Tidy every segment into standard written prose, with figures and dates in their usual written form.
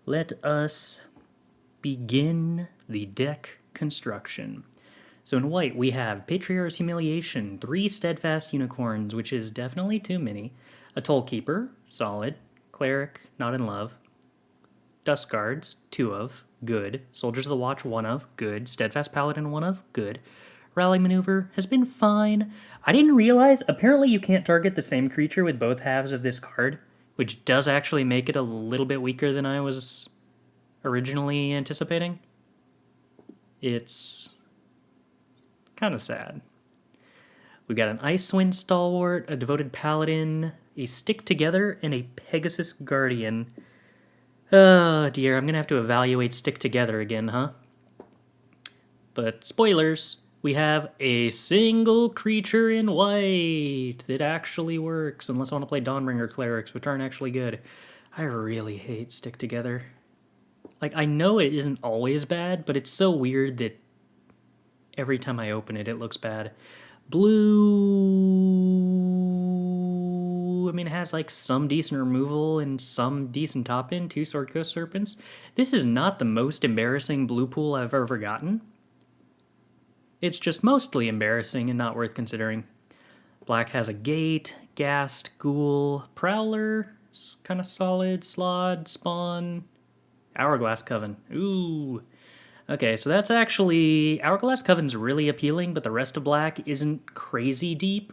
Let us begin the deck construction. So in white, we have Patriarch's Humiliation, 3 Steadfast Unicorns, which is definitely too many, a Tollkeeper, solid, Cleric, not in love, Dust Guards, 2 of, good, Soldiers of the Watch, 1 of, good, Steadfast Paladin, 1 of, good, Rally Maneuver has been fine. I didn't realize, apparently you can't target the same creature with both halves of this card, which does actually make it a little bit weaker than I was originally anticipating. It's kind of sad. We've got an Icewind Stalwart, a Devoted Paladin, a Stick Together, and a Pegasus Guardian. Oh dear, I'm going to have to evaluate Stick Together again, huh? But spoilers, we have a single creature in white that actually works, unless I want to play Dawnbringer Clerics, which aren't actually good. I really hate Stick Together. Like, I know it isn't always bad, but it's so weird that every time I open it, it looks bad. Blue, I mean, it has like some decent removal and some decent top end, 2 Sword Coast Serpents. This is not the most embarrassing blue pool I've ever gotten. It's just mostly embarrassing and not worth considering. Black has a Gate, Ghast, Ghoul, Prowler, kind of solid, Slod, Spawn, Hourglass Coven. Ooh. Okay, so that's actually... Hourglass Coven's really appealing, but the rest of black isn't crazy deep.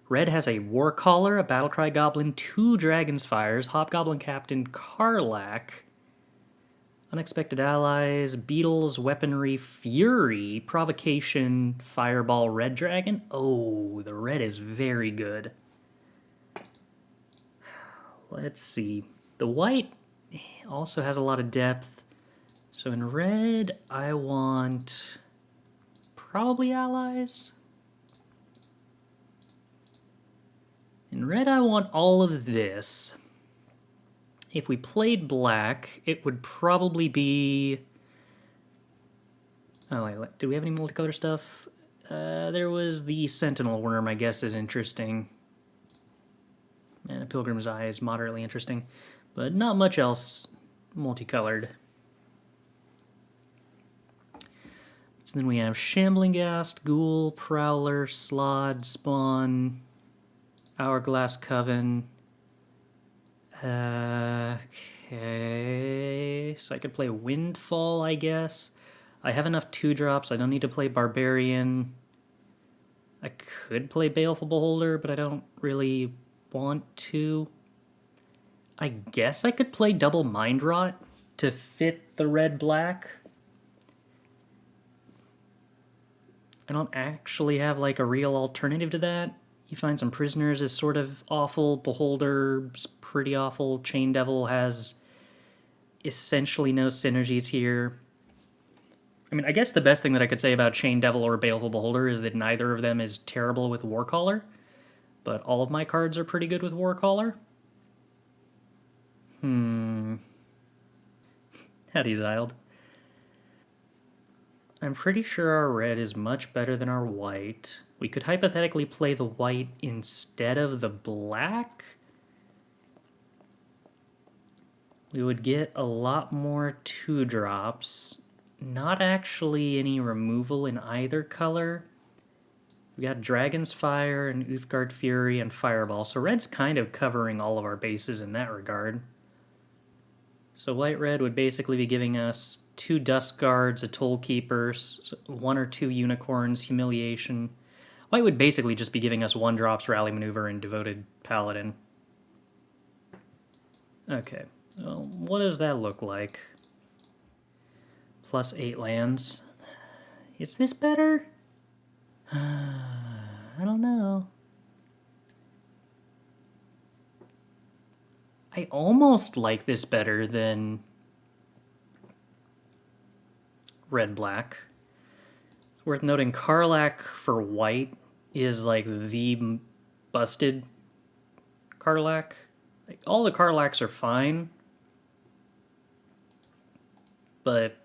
Red has a Warcaller, a Battlecry Goblin, 2 Dragon's Fires, Hobgoblin Captain, Karlach, Unexpected Allies, Beetles, Weaponry, Fury, Provocation, Fireball, Red Dragon. Oh, the red is very good. Let's see. The white also has a lot of depth. So in red, I want probably allies. In red, I want all of this. If we played black, it would probably be... Oh, wait, do we have any multicolor stuff? There was the Sentinel Worm, I guess, is interesting. And a Pilgrim's Eye is moderately interesting. But not much else multicolored. So then we have Shambling Ghast, Ghoul, Prowler, Slod, Spawn, Hourglass Coven. Okay, so I could play Windfall, I guess. I have enough 2-drops, I don't need to play Barbarian. I could play Baleful Beholder, but I don't really want to. I guess I could play double Mind Rot to fit the red-black. I don't actually have like a real alternative to that. You find some Prisoners is sort of awful. Beholder's pretty awful. Chain Devil has essentially no synergies here. I mean, I guess the best thing that I could say about Chain Devil or Baleful Beholder is that neither of them is terrible with Warcaller, but all of my cards are pretty good with Warcaller. Had exiled. I'm pretty sure our red is much better than our white. We could hypothetically play the white instead of the black. We would get a lot more 2-drops. Not actually any removal in either color. We got Dragon's Fire and Uthgard Fury and Fireball, so red's kind of covering all of our bases in that regard. So white-red would basically be giving us 2 Dust Guards, a Tollkeeper, 1 or 2 Unicorns, Humiliation. White would basically just be giving us 1-drops, Rally Maneuver, and Devoted Paladin. Okay, well, what does that look like? Plus 8 lands. Is this better? I don't know. I almost like this better than red-black. It's worth noting Karlach for white is like the busted Karlach. Like, all the Karlachs are fine, but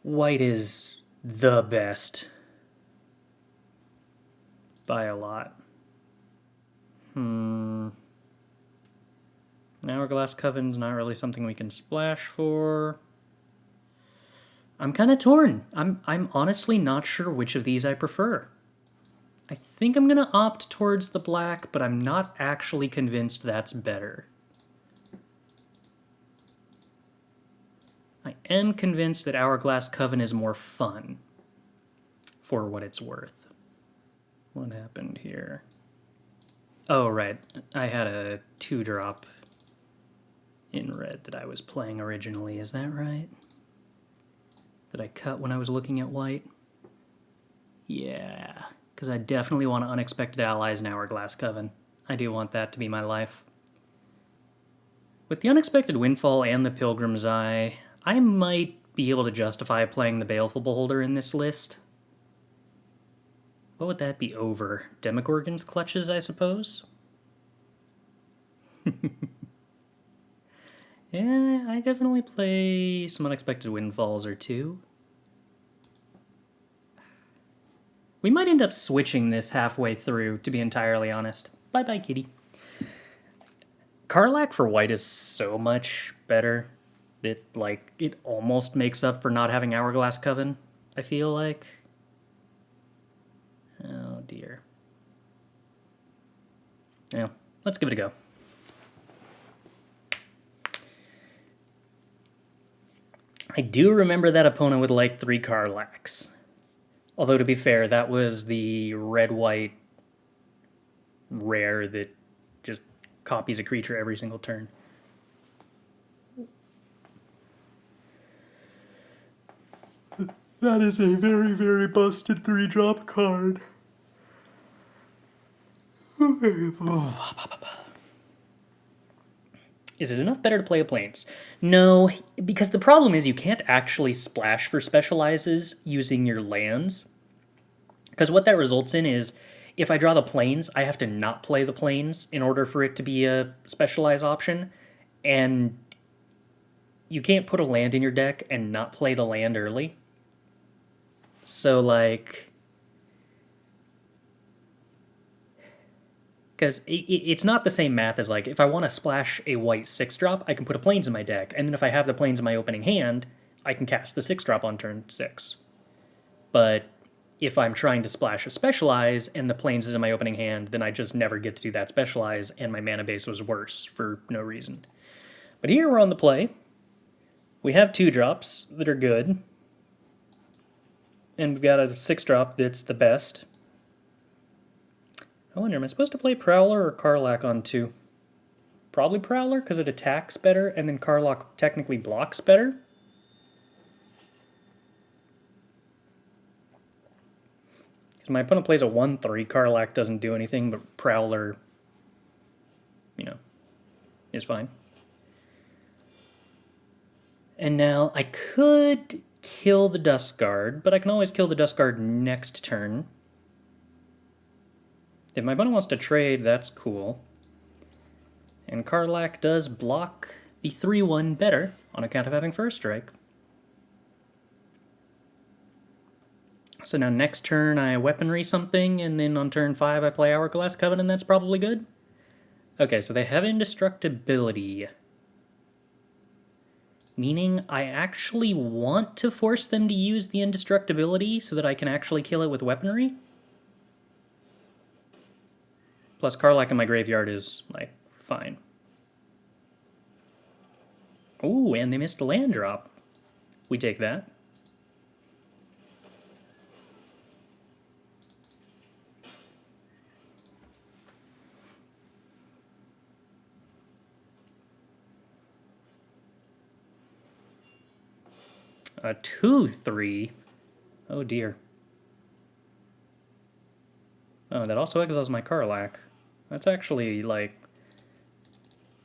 white is the best by a lot. Hourglass Coven's not really something we can splash for. I'm kind of torn. I'm honestly not sure which of these I prefer. I think I'm going to opt towards the black, but I'm not actually convinced that's better. I am convinced that Hourglass Coven is more fun, for what it's worth. What happened here? Oh, right. I had a 2-drop in red that I was playing originally. Is that right? That I cut when I was looking at white? Yeah, because I definitely want Unexpected Allies in Hourglass Coven. I do want that to be my life. With the Unexpected Windfall and the Pilgrim's Eye, I might be able to justify playing the Baleful Beholder in this list. What would that be over? Demogorgon's Clutches, I suppose? Yeah, I definitely play some Unexpected Windfalls or two. We might end up switching this halfway through, to be entirely honest. Bye-bye, kitty. Karlach for white is so much better. It almost makes up for not having Hourglass Coven, I feel like. Oh, dear. Yeah, let's give it a go. I do remember that opponent with like 3 Karlachs. Although, to be fair, that was the red-white rare that just copies a creature every single turn. That is a very, very busted 3-drop card. Is it enough better to play a Plains? No, because the problem is you can't actually splash for specializes using your lands. Because what that results in is, if I draw the Plains, I have to not play the Plains in order for it to be a specialized option. And you can't put a land in your deck and not play the land early. So, like... Because it's not the same math as, like, if I want to splash a white 6-drop, I can put a Plains in my deck, and then if I have the Plains in my opening hand, I can cast the 6-drop on turn 6. But if I'm trying to splash a Specialize, and the Plains is in my opening hand, then I just never get to do that Specialize, and my mana base was worse for no reason. But here we're on the play. We have 2-drops that are good. And we've got a 6-drop that's the best. I wonder, am I supposed to play Prowler or Karlach on 2? Probably Prowler, because it attacks better, and then Karlach technically blocks better. Because my opponent plays a 1-3, Karlach doesn't do anything, but Prowler, is fine. And now I could kill the Duskguard, but I can always kill the Duskguard next turn. If my opponent wants to trade, that's cool. And Karlach does block the 3-1 better on account of having First Strike. So now next turn I weaponry something, and then on turn 5 I play Hourglass Coven, and that's probably good? Okay, so they have indestructibility. Meaning I actually want to force them to use the indestructibility so that I can actually kill it with weaponry? Plus, Karlach in my graveyard is, like, fine. Ooh, and they missed a land drop. We take that. A 2-3? Oh, dear. Oh, that also exiles my Karlach. That's actually, like,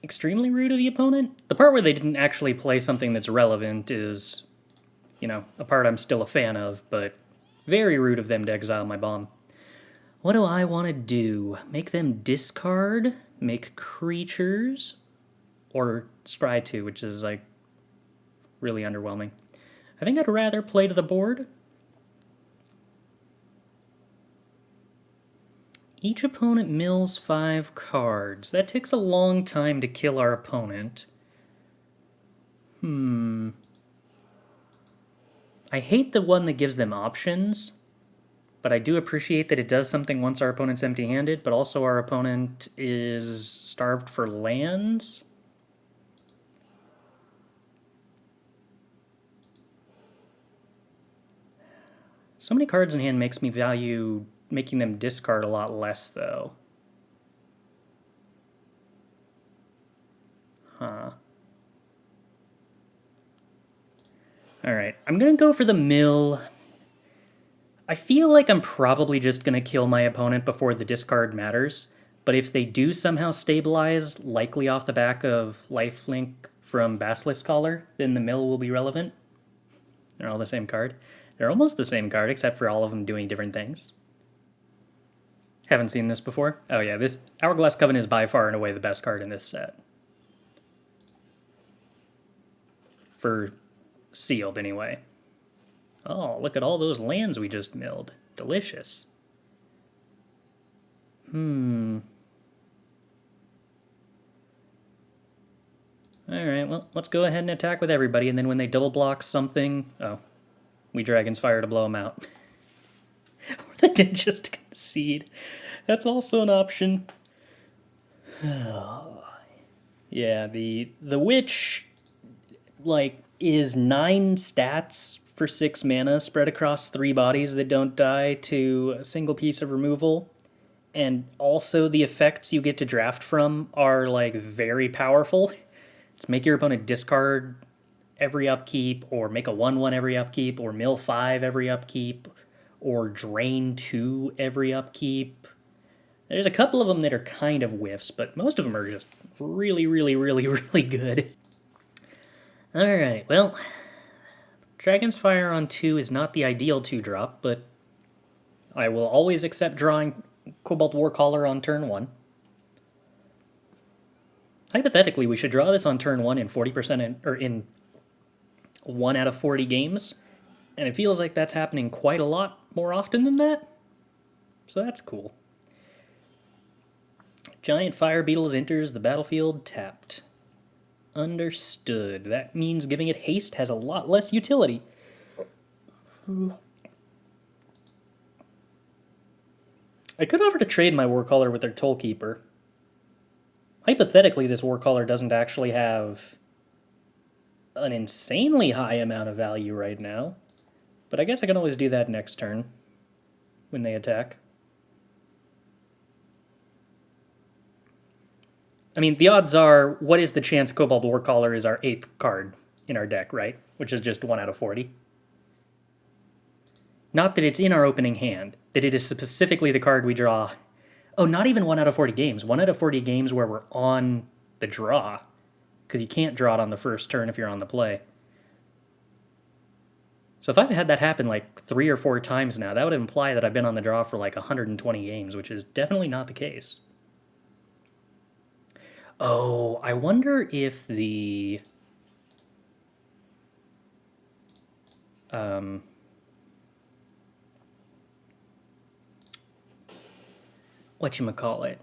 extremely rude of the opponent. The part where they didn't actually play something that's relevant is, a part I'm still a fan of, but very rude of them to exile my bomb. What do I want to do? Make them discard? Make creatures? Or scry 2, which is, like, really underwhelming. I think I'd rather play to the board. Each opponent mills 5 cards. That takes a long time to kill our opponent. I hate the one that gives them options, but I do appreciate that it does something once our opponent's empty-handed, but also our opponent is starved for lands. So many cards in hand makes me value making them discard a lot less, though. Huh. Alright, I'm gonna go for the mill. I feel like I'm probably just gonna kill my opponent before the discard matters, but if they do somehow stabilize, likely off the back of lifelink from Basilisk Collar, then the mill will be relevant. They're all the same card. They're almost the same card, except for all of them doing different things. Haven't seen this before? Oh yeah, this Hourglass Coven is by far and away the best card in this set. For sealed, anyway. Oh, look at all those lands we just milled. Delicious. Alright, well, let's go ahead and attack with everybody, and then when they double block something... Oh, we Dragon's Fire to blow them out. Or they can just concede. That's also an option. Yeah, the Witch, like, is 9 stats for 6 mana spread across 3 bodies that don't die to a single piece of removal. And also the effects you get to draft from are, like, very powerful. It's make your opponent discard every upkeep, or make a 1/1 every upkeep, or mill 5 every upkeep, or drain 2 every upkeep. There's a couple of them that are kind of whiffs, but most of them are just really, really, really, really good. Alright, well, Dragon's Fire on 2 is not the ideal 2-drop, but I will always accept drawing Cobalt Warcaller on turn 1. Hypothetically, we should draw this on turn 1 in 40% or in 1 out of 40 games, and it feels like that's happening quite a lot more often than that, so that's cool. Giant Fire Beetles enters the battlefield tapped. Understood. That means giving it haste has a lot less utility. I could offer to trade my Warcaller with their Tollkeeper. Hypothetically, this Warcaller doesn't actually have an insanely high amount of value right now, but I guess I can always do that next turn when they attack. I mean, the odds are, what is the chance Cobalt Warcaller is our 8th card in our deck, right? Which is just 1 out of 40. Not that it's in our opening hand, that it is specifically the card we draw. Oh, not even 1 out of 40 games. 1 out of 40 games where we're on the draw, because you can't draw it on the first turn if you're on the play. So if I've had that happen like 3 or 4 times now, that would imply that I've been on the draw for like 120 games, which is definitely not the case. Oh, I wonder if the... whatchamacallit?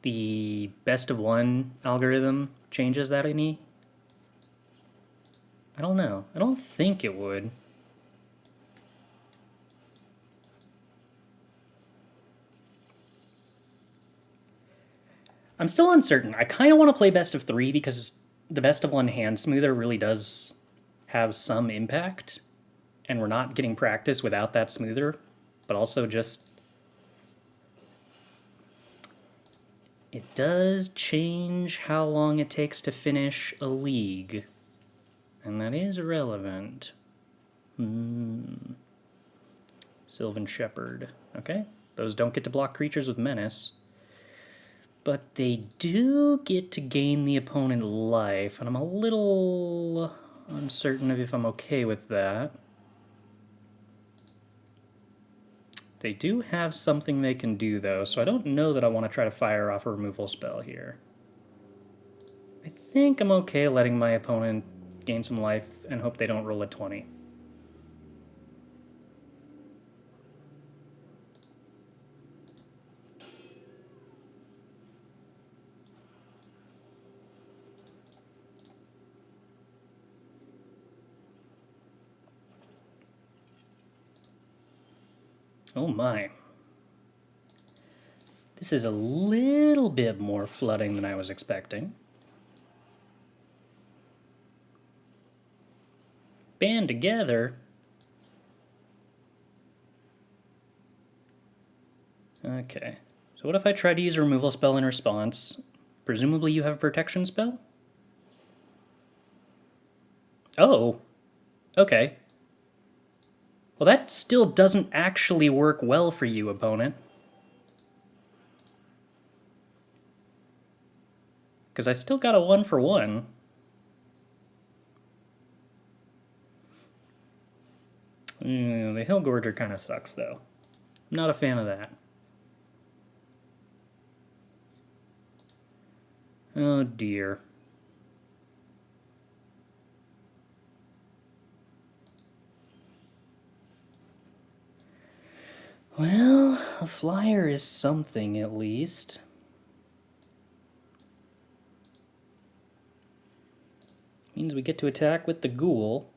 The best of 1 algorithm changes that any? I don't know. I don't think it would. I'm still uncertain. I kind of want to play best of 3 because the best of 1 hand smoother really does have some impact, and we're not getting practice without that smoother, but also just... it does change how long it takes to finish a league, and that is relevant. Sylvan Shepherd. Okay, those don't get to block creatures with Menace. But they do get to gain the opponent life, and I'm a little uncertain of if I'm okay with that. They do have something they can do, though, so I don't know that I want to try to fire off a removal spell here. I think I'm okay letting my opponent gain some life and hope they don't roll a 20. Oh my. This is a little bit more flooding than I was expecting. Band together. Okay. So what if I try to use a removal spell in response? Presumably you have a protection spell? Oh. Okay. Well, that still doesn't actually work well for you, opponent. Because I still got a 1-for-1. The Hill Gorger kind of sucks, though. I'm not a fan of that. Oh dear. Well, a flyer is something at least. Means we get to attack with the ghoul.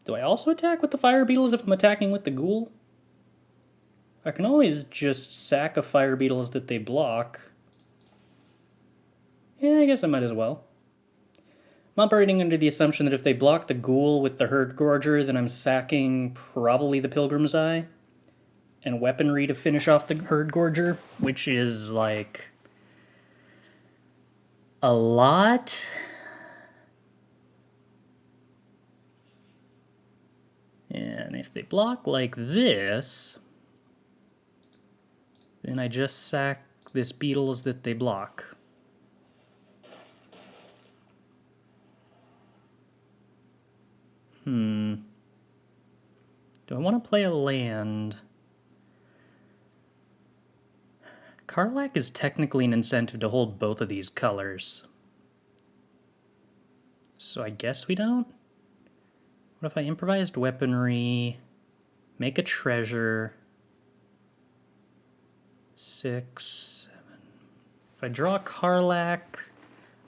Do I also attack with the fire beetles if I'm attacking with the ghoul? I can always just sack a fire beetles that they block. Yeah, I guess I might as well. I'm operating under the assumption that if they block the ghoul with the Herd Gorger, then I'm sacking probably the Pilgrim's Eye and weaponry to finish off the Herd Gorger, which is like a lot. And if they block like this, then I just sack this beetles that they block. Do I want to play a land? Karlach is technically an incentive to hold both of these colors. So I guess we don't? What if I improvised weaponry, make a treasure, 6, 7. If I draw Karlach,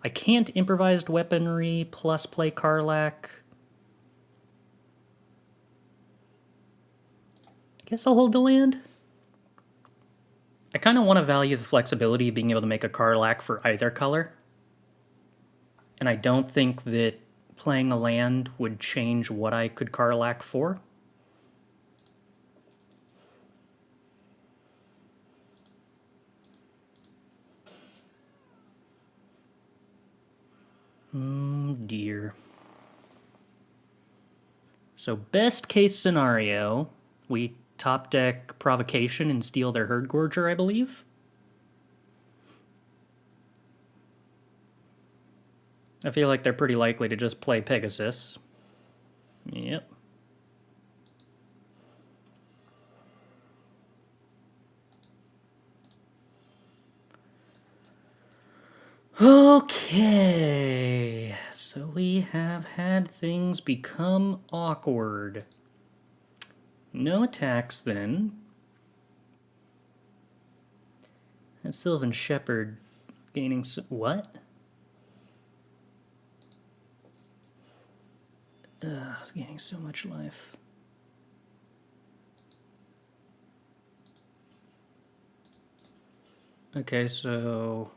I can't improvised weaponry plus play Karlach. I guess I'll hold the land. I kind of want to value the flexibility of being able to make a Karlach for either color. And I don't think that playing a land would change what I could Karlach for. Oh dear. So best case scenario, we top deck Provocation and steal their Herd Gorger, I believe. I feel like they're pretty likely to just play Pegasus. Yep. Okay, so we have had things become awkward. No attacks then. And Sylvan Shepherd gaining what? Gaining so much life. Okay, so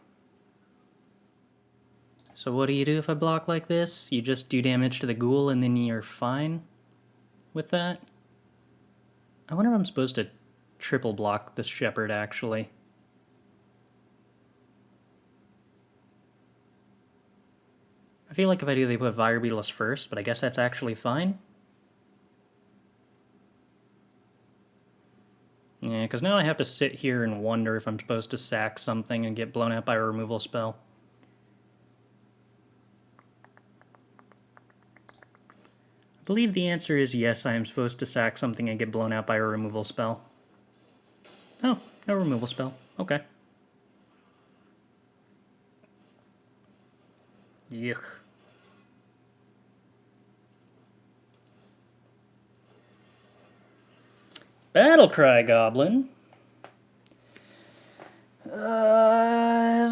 what do you do if I block like this? You just do damage to the ghoul and then you're fine with that? I wonder if I'm supposed to triple block this shepherd, actually. I feel like if I do, they put Fire Beetles first, but I guess that's actually fine. Yeah, because now I have to sit here and wonder if I'm supposed to sack something and get blown out by a removal spell. I believe the answer is yes, I am supposed to sack something and get blown out by a removal spell. Oh, no removal spell. Okay. Yuck. Battlecry Goblin. Is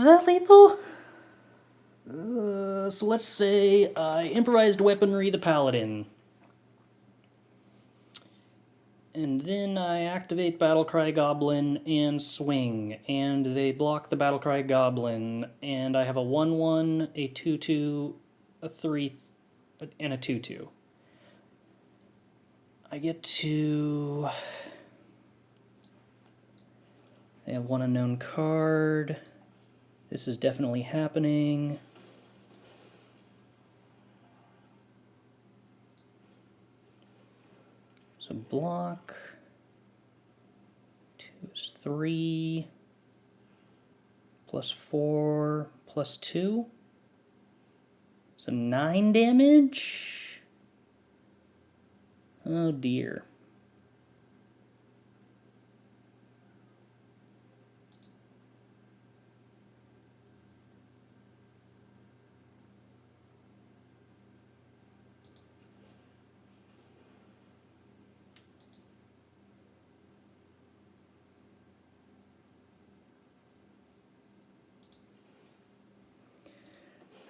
that lethal? So let's say I improvised weaponry the Paladin. And then I activate Battlecry Goblin and swing, and they block the Battlecry Goblin, and I have a 1/1, a 2/2, a 3, and a 2/2. I get to... They have one unknown card. This is definitely happening. So block, 2 is 3, plus 4, plus 2. So 9 damage? Oh dear.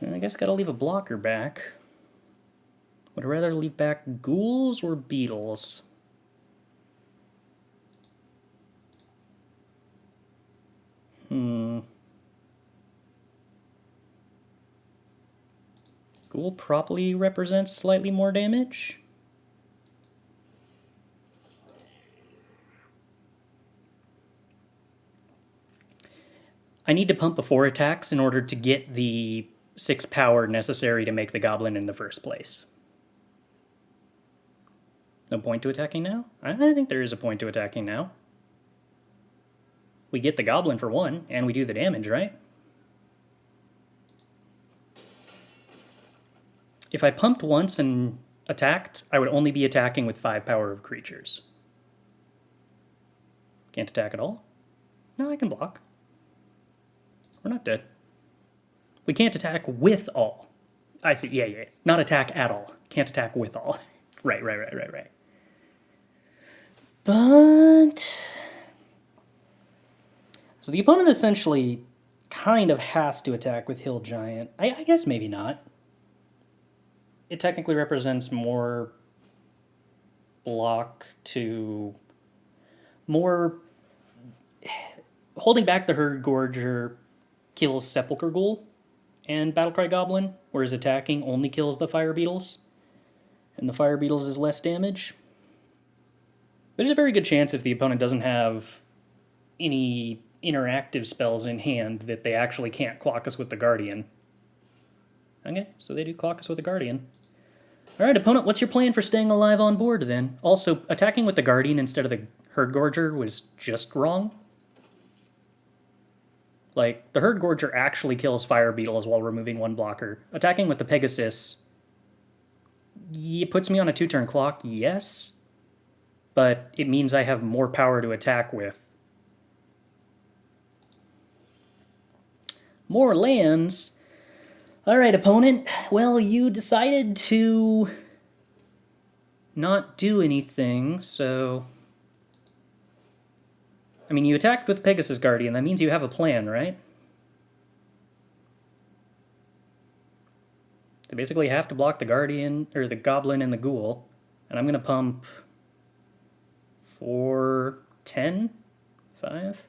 I guess gotta leave a blocker back. Would I rather leave back ghouls or beetles? Ghoul probably represents slightly more damage. I need to pump before attacks in order to get the 6 power necessary to make the goblin in the first place. No point to attacking now? I think there is a point to attacking now. We get the goblin for 1, and we do the damage, right? If I pumped once and attacked, I would only be attacking with 5 power of creatures. Can't attack at all? No, I can block. We're not dead. We can't attack with all. I see, yeah. Not attack at all. Can't attack with all. Right. But... So the opponent essentially kind of has to attack with Hill Giant. I guess maybe not. It technically represents more block to... more... Holding back the Herd Gorger kills Sepulchre Ghoul and Battlecry Goblin, whereas attacking only kills the Fire Beetles. And the Fire Beetles is less damage. There's a very good chance if the opponent doesn't have any interactive spells in hand that they actually can't clock us with the Guardian. Okay, so they do clock us with the Guardian. Alright, opponent, what's your plan for staying alive on board then? Also, attacking with the Guardian instead of the Herd Gorger was just wrong. Like, the Herd Gorger actually kills Fire Beetles while removing 1 blocker. Attacking with the Pegasus, it puts me on a 2-turn clock, yes, but it means I have more power to attack with. More lands. Alright, opponent. Well, you decided to not do anything, so... I mean, you attacked with Pegasus Guardian. That means you have a plan, right? They basically have to block the Guardian, or the Goblin and the Ghoul. And I'm going to pump 4, 10, 5.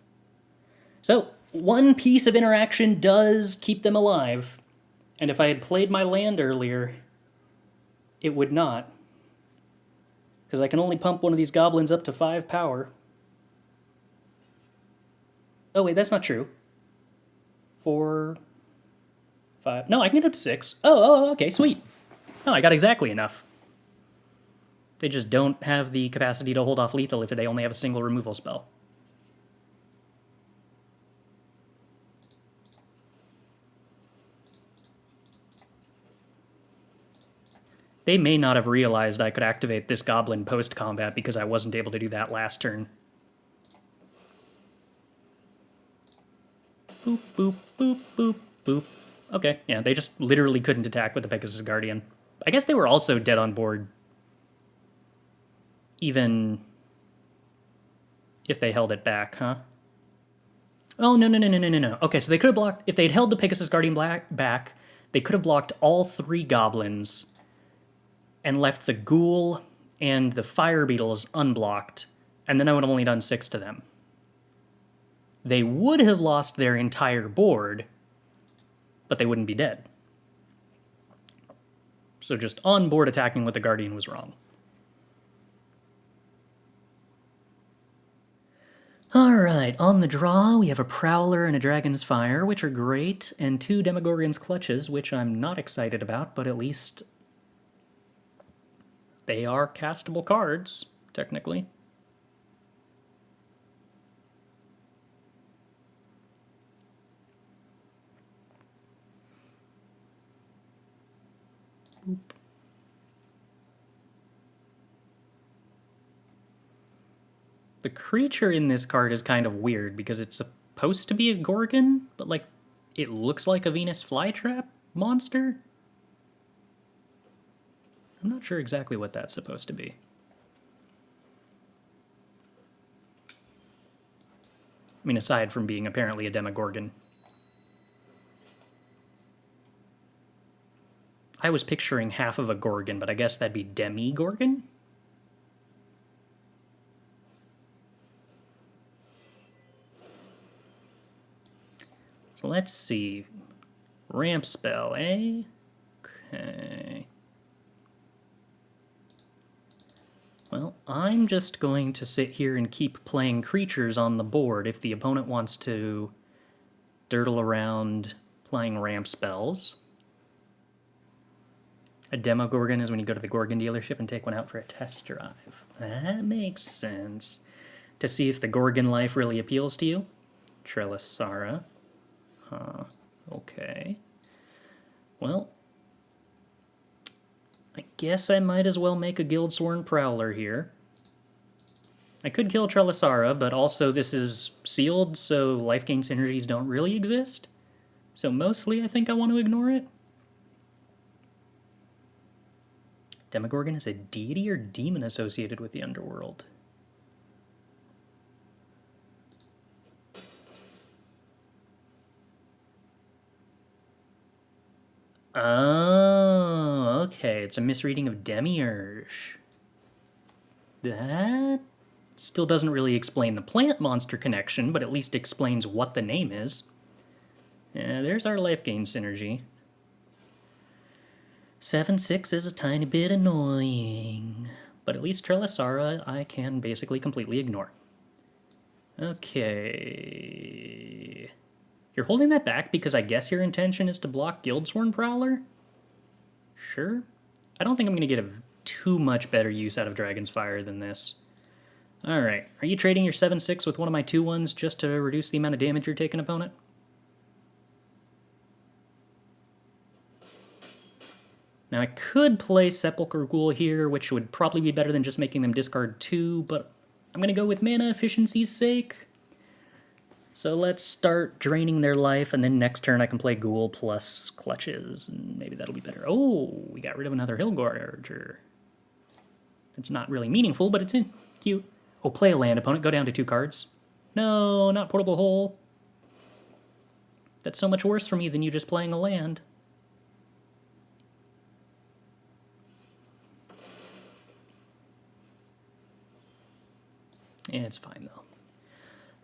So, 1 piece of interaction does keep them alive. And if I had played my land earlier, it would not. Because I can only pump one of these goblins up to 5 power. Oh wait, that's not true. 4, 5... No, I can get up to 6. Oh, okay, sweet. No, I got exactly enough. They just don't have the capacity to hold off lethal if they only have a single removal spell. They may not have realized I could activate this goblin post-combat because I wasn't able to do that last turn. Boop, boop, boop, boop, boop. Okay, yeah, they just literally couldn't attack with the Pegasus Guardian. I guess they were also dead on board, even if they held it back, huh? Oh, no. Okay, so they could have blocked... If they'd held the Pegasus Guardian back, they could have blocked all 3 goblins and left the Ghoul and the fire beetle is unblocked, and then I would have only done 6 to them. They would have lost their entire board, but they wouldn't be dead. So just on board attacking with the Guardian was wrong. Alright, on the draw, we have a Prowler and a Dragon's Fire, which are great, and 2 Demogorgon's Clutches, which I'm not excited about, but at least they are castable cards, technically. Boop. The creature in this card is kind of weird because it's supposed to be a Gorgon, but like it looks like a Venus flytrap monster. I'm not sure exactly what that's supposed to be. I mean, aside from being apparently a Demogorgon. I was picturing half of a Gorgon, but I guess that'd be Demi-Gorgon? So let's see. Ramp spell, eh? Okay. Well, I'm just going to sit here and keep playing creatures on the board if the opponent wants to dirtle around playing ramp spells. A Demogorgon is when you go to the Gorgon dealership and take one out for a test drive. That makes sense. To see if the Gorgon life really appeals to you. Trelisara. Huh. Okay. Well, I guess I might as well make a Guildsworn Prowler here. I could kill Trelisara, but also this is sealed, so life gain synergies don't really exist. So mostly I think I want to ignore it. Demogorgon is a deity or demon associated with the underworld? Oh, okay. It's a misreading of Demiurge. That still doesn't really explain the plant monster connection, but at least explains what the name is. Yeah, there's our life gain synergy. 7/6 is a tiny bit annoying, but at least Trelisara I can basically completely ignore. Okay. You're holding that back because I guess your intention is to block Guildsworn Prowler? Sure. I don't think I'm going to get too much better use out of Dragon's Fire than this. Alright, are you trading your 7/6 with one of my 2/1s just to reduce the amount of damage you're taking, opponent? Now I could play Sepulchre Ghoul here, which would probably be better than just making them discard 2, but I'm going to go with mana efficiency's sake. So let's start draining their life, and then next turn I can play Ghoul plus Clutches, and maybe that'll be better. Oh, we got rid of another Hillgorger. It's not really meaningful, but it's cute. Oh, play a land, opponent. Go down to 2 cards. No, not Portable Hole. That's so much worse for me than you just playing a land. Yeah, it's fine, though.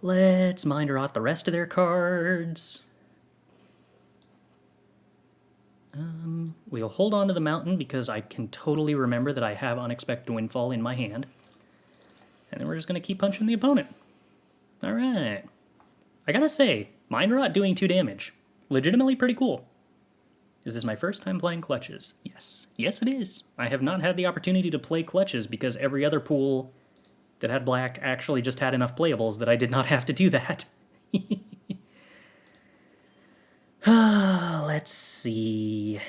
Let's mind rot the rest of their cards. We'll hold on to the mountain because I can totally remember that I have Unexpected Windfall in my hand. And then we're just going to keep punching the opponent. Alright. I gotta say, mind rot doing 2 damage. Legitimately pretty cool. Is this my first time playing Clutches? Yes. Yes, it is. I have not had the opportunity to play Clutches because every other pool that had black actually just had enough playables that I did not have to do that. Let's see.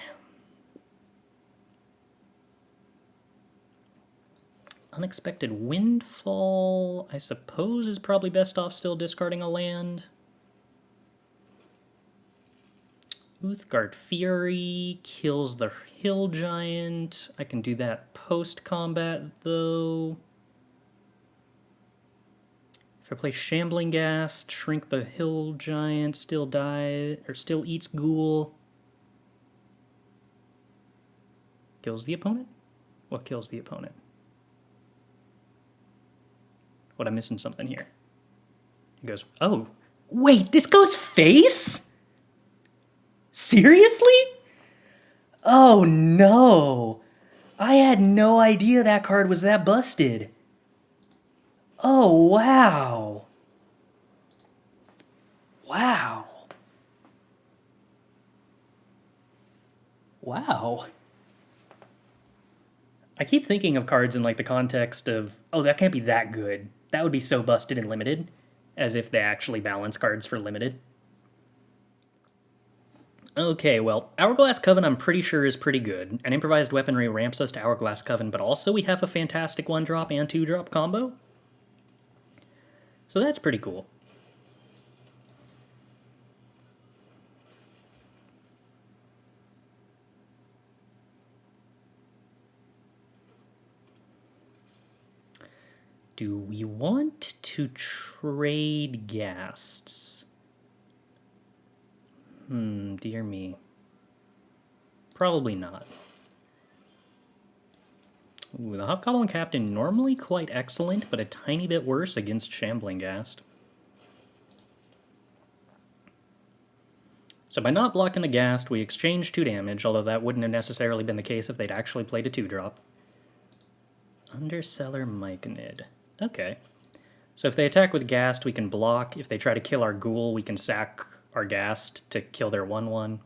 Unexpected Windfall, I suppose, is probably best off still discarding a land. Uthgard Fury kills the Hill Giant. I can do that post-combat, though. If I play Shambling Ghast, shrink the Hill Giant, still eats Ghoul. Kills the opponent? What kills the opponent? What, I'm missing something here. He goes, oh, wait, this goes face? Seriously? Oh no. I had no idea that card was that busted. Oh, wow. Wow. Wow. I keep thinking of cards in like the context of, oh, that can't be that good. That would be so busted and limited, as if they actually balance cards for limited. Okay, well, Hourglass Coven I'm pretty sure is pretty good. An improvised weaponry ramps us to Hourglass Coven, but also we have a fantastic 1-drop and 2-drop combo. So that's pretty cool. Do we want to trade Ghasts? Dear me. Probably not. Ooh, the Hobgoblin Captain normally quite excellent, but a tiny bit worse against Shambling Ghast. So by not blocking the Ghast, we exchange 2 damage, although that wouldn't have necessarily been the case if they'd actually played a 2-drop. Underseller Myconid. Okay. So if they attack with Ghast, we can block. If they try to kill our Ghoul, we can sack our Ghast to kill their 1/1.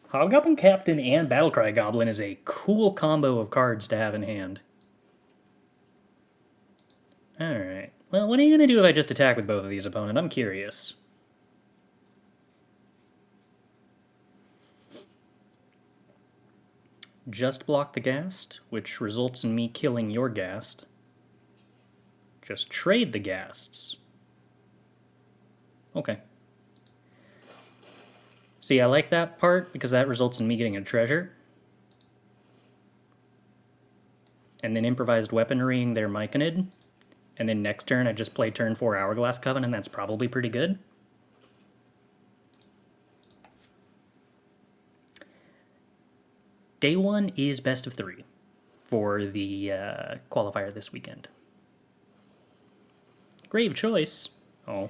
Hobgoblin Captain and Battlecry Goblin is a cool combo of cards to have in hand. Alright. Well, what are you going to do if I just attack with both of these, opponent? I'm curious. Just block the Ghast, which results in me killing your Ghast. Just trade the Ghasts. Okay. See, I like that part because that results in me getting a treasure. And then improvised weaponrying their Myconid. And then next turn I just play turn 4 Hourglass Coven, and that's probably pretty good. Day 1 is best of 3 for the qualifier this weekend. Grave choice. Oh,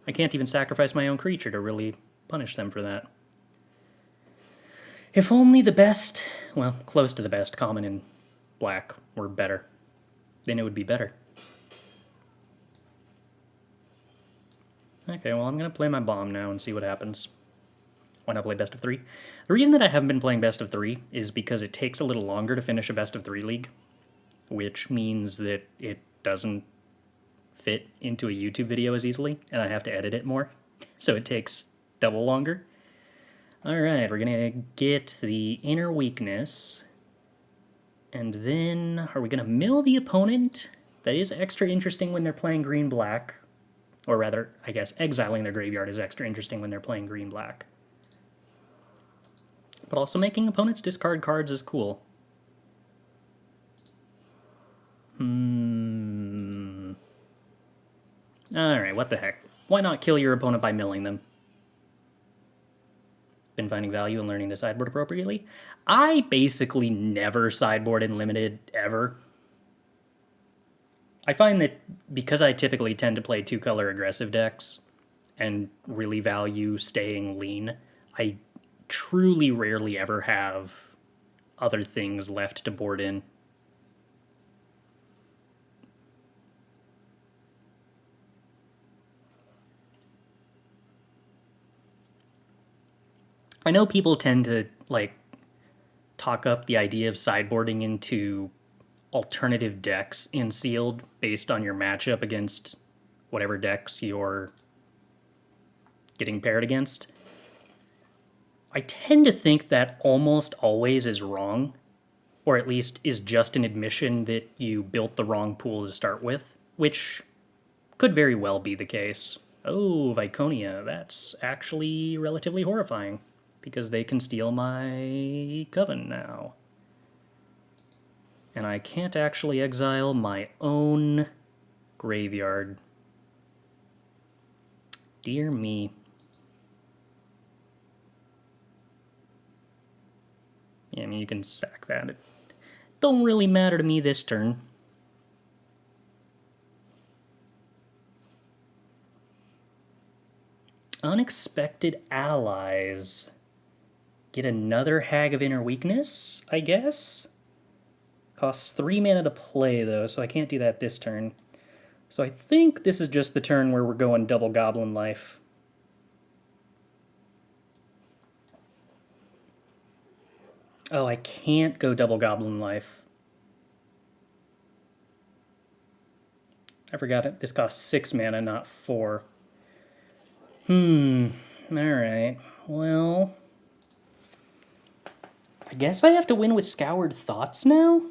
I can't even sacrifice my own creature to really punish them for that. If only the best, well, close to the best common in black were better, then it would be better. Okay, well, I'm going to play my bomb now and see what happens. Why not play best of 3? The reason that I haven't been playing best of 3 is because it takes a little longer to finish a best of 3 league, which means that it doesn't fit into a YouTube video as easily, and I have to edit it more, so it takes double longer. Alright, we're gonna get the Inner Weakness, and then are we gonna mill the opponent? That is extra interesting when they're playing green-black, or rather, I guess exiling their graveyard is extra interesting when they're playing green-black. But also making opponents discard cards is cool. Alright, what the heck. Why not kill your opponent by milling them? Been finding value in learning to sideboard appropriately? I basically never sideboard in Limited, ever. I find that because I typically tend to play 2-color aggressive decks and really value staying lean, I truly rarely ever have other things left to board in. I know people tend to, like, talk up the idea of sideboarding into alternative decks in Sealed based on your matchup against whatever decks you're getting paired against. I tend to think that almost always is wrong, or at least is just an admission that you built the wrong pool to start with, which could very well be the case. Oh, Viconia, that's actually relatively horrifying, because they can steal my Coven now. And I can't actually exile my own graveyard. Dear me. Yeah, I mean, you can sack that. Don't really matter to me this turn. Unexpected allies. Get another Hag of Inner Weakness, I guess? Costs 3 mana to play, though, so I can't do that this turn. So I think this is just the turn where we're going double Goblin Life. Oh, I can't go double Goblin Life. I forgot it. This costs 6 mana, not 4. Alright. Well, I guess I have to win with Scoured Thoughts now?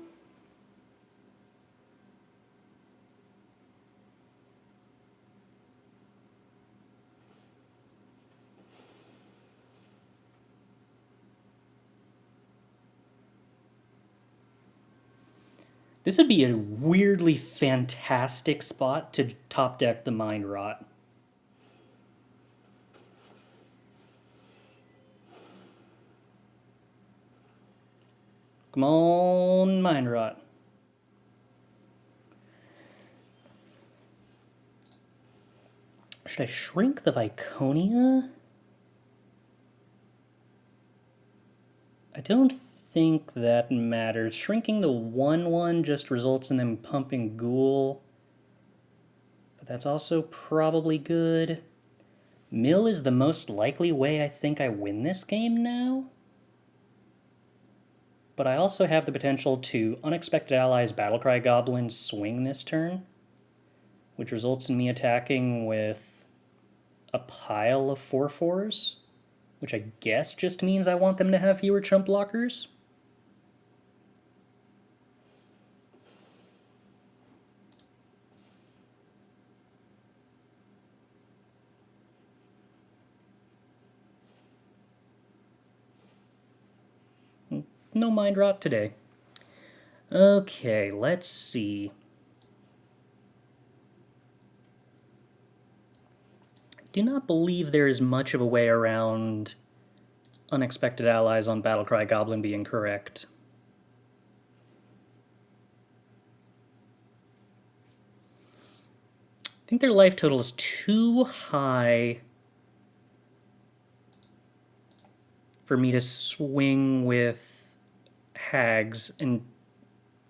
This would be a weirdly fantastic spot to top deck the Mind Rot. Come on, Mind Rot. Should I shrink the Viconia? I don't think that matters. Shrinking the 1/1 just results in them pumping Ghoul. But that's also probably good. Mill is the most likely way I think I win this game now. But I also have the potential to Unexpected Allies Battlecry Goblin swing this turn, which results in me attacking with a pile of 4/4s, which I guess just means I want them to have fewer chump blockers. No Mind Rot today. Okay, let's see. I do not believe there is much of a way around Unexpected Allies on Battlecry Goblin being correct. I think their life total is too high for me to swing with Hags and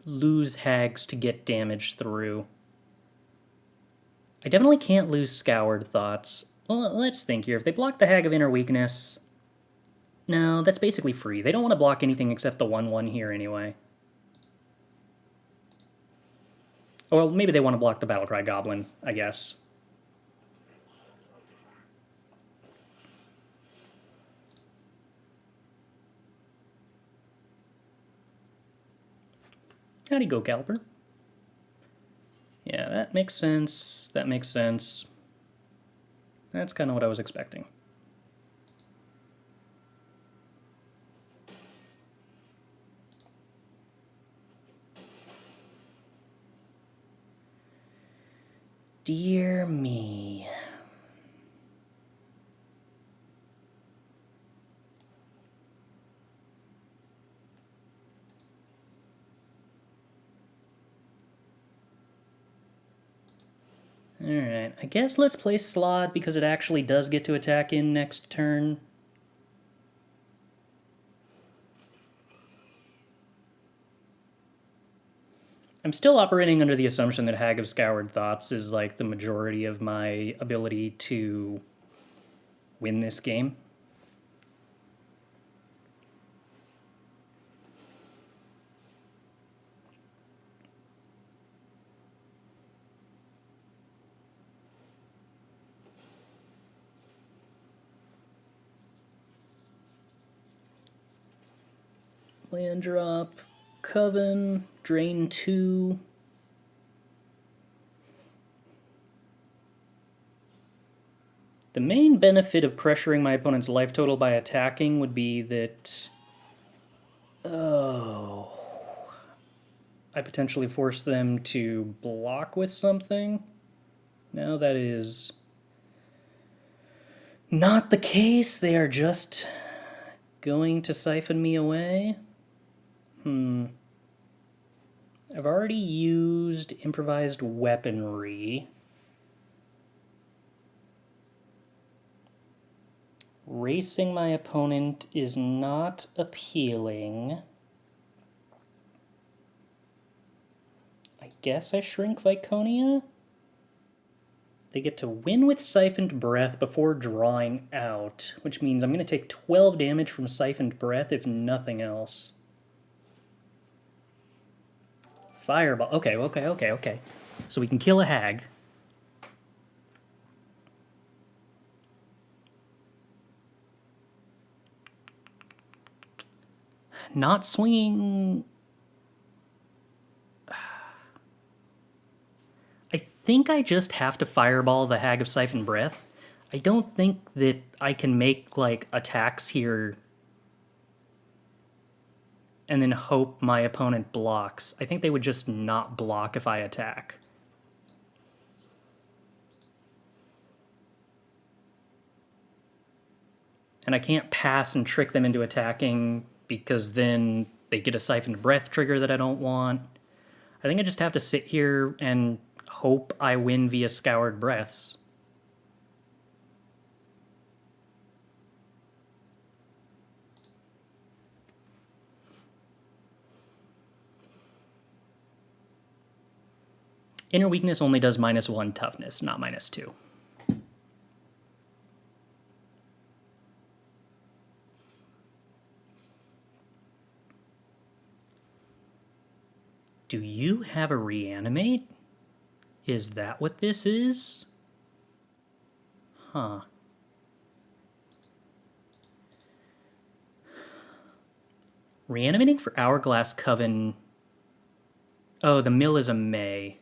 lose Hags to get damage through. I definitely can't lose Scoured Thoughts. Well, let's think here. If they block the Hag of Inner Weakness... No, that's basically free. They don't want to block anything except the 1/1 here anyway. Oh, well, maybe they want to block the Battlecry Goblin, I guess. How'd he go, Caliper? Yeah, that makes sense. That makes sense. That's kind of what I was expecting. Dear me. Alright, I guess let's play Slot because it actually does get to attack in next turn. I'm still operating under the assumption that Hag of Scoured Thoughts is like the majority of my ability to win this game. Land drop, Coven, drain 2. The main benefit of pressuring my opponent's life total by attacking would be that... Oh... I potentially force them to block with something. Now that is not the case. They are just going to siphon me away. I've already used improvised weaponry. Racing my opponent is not appealing. I guess I shrink Viconia? They get to win with Siphoned Breath before drawing out, which means I'm going to take 12 damage from Siphoned Breath if nothing else. Fireball. Okay. So we can kill a hag. Not swinging... I think I just have to fireball the Hag of Siphon Breath. I don't think that I can make, like, attacks here and then hope my opponent blocks. I think they would just not block if I attack. And I can't pass and trick them into attacking because then they get a Siphoned Breath trigger that I don't want. I think I just have to sit here and hope I win via Scoured Breaths. Inner Weakness only does -1 toughness, not -2. Do you have a reanimate? Is that what this is? Huh. Reanimating for Hourglass Coven. Oh, the mill is a May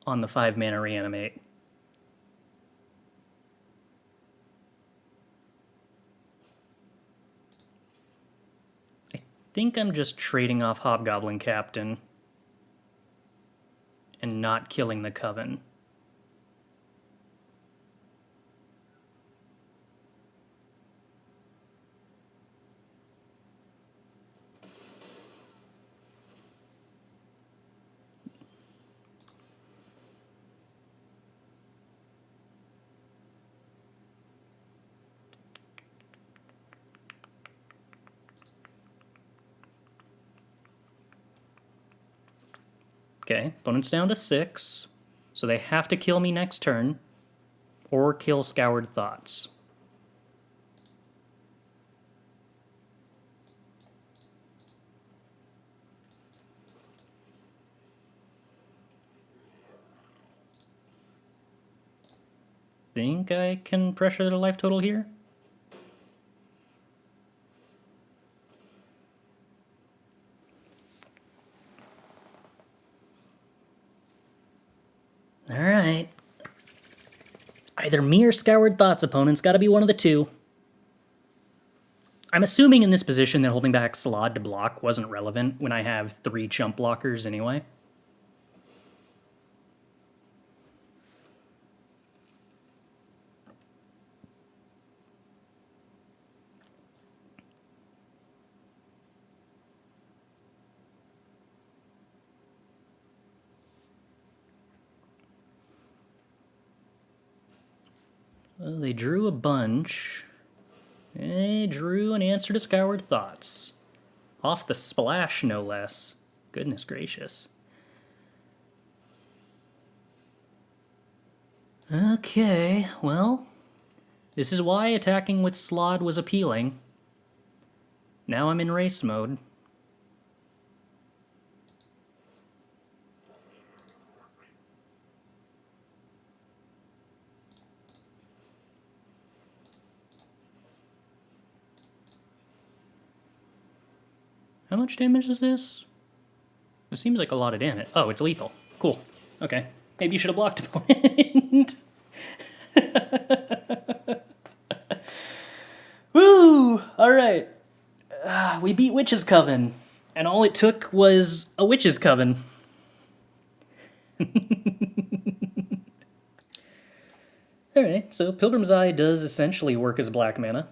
on the 5-mana reanimate. I think I'm just trading off Hobgoblin Captain and not killing the Coven. Okay, opponent's down to 6, so they have to kill me next turn, or kill Scoured Thoughts. Think I can pressure the life total here? Alright. Either me or Scoured Thoughts opponent's gotta be one of the two. I'm assuming in this position that holding back Slod to block wasn't relevant when I have 3 chump blockers anyway. Well, they drew a bunch. They drew an answer to Scoured Thoughts. Off the splash, no less. Goodness gracious. Okay, well, this is why attacking with Slod was appealing. Now I'm in race mode. How much damage is this? It seems like a lot of damage. Oh, it's lethal. Cool. Okay. Maybe you should have blocked opponent. Woo! Alright. We beat Witch's Coven. And all it took was a Witch's Coven. Alright, so Pilgrim's Eye does essentially work as black mana.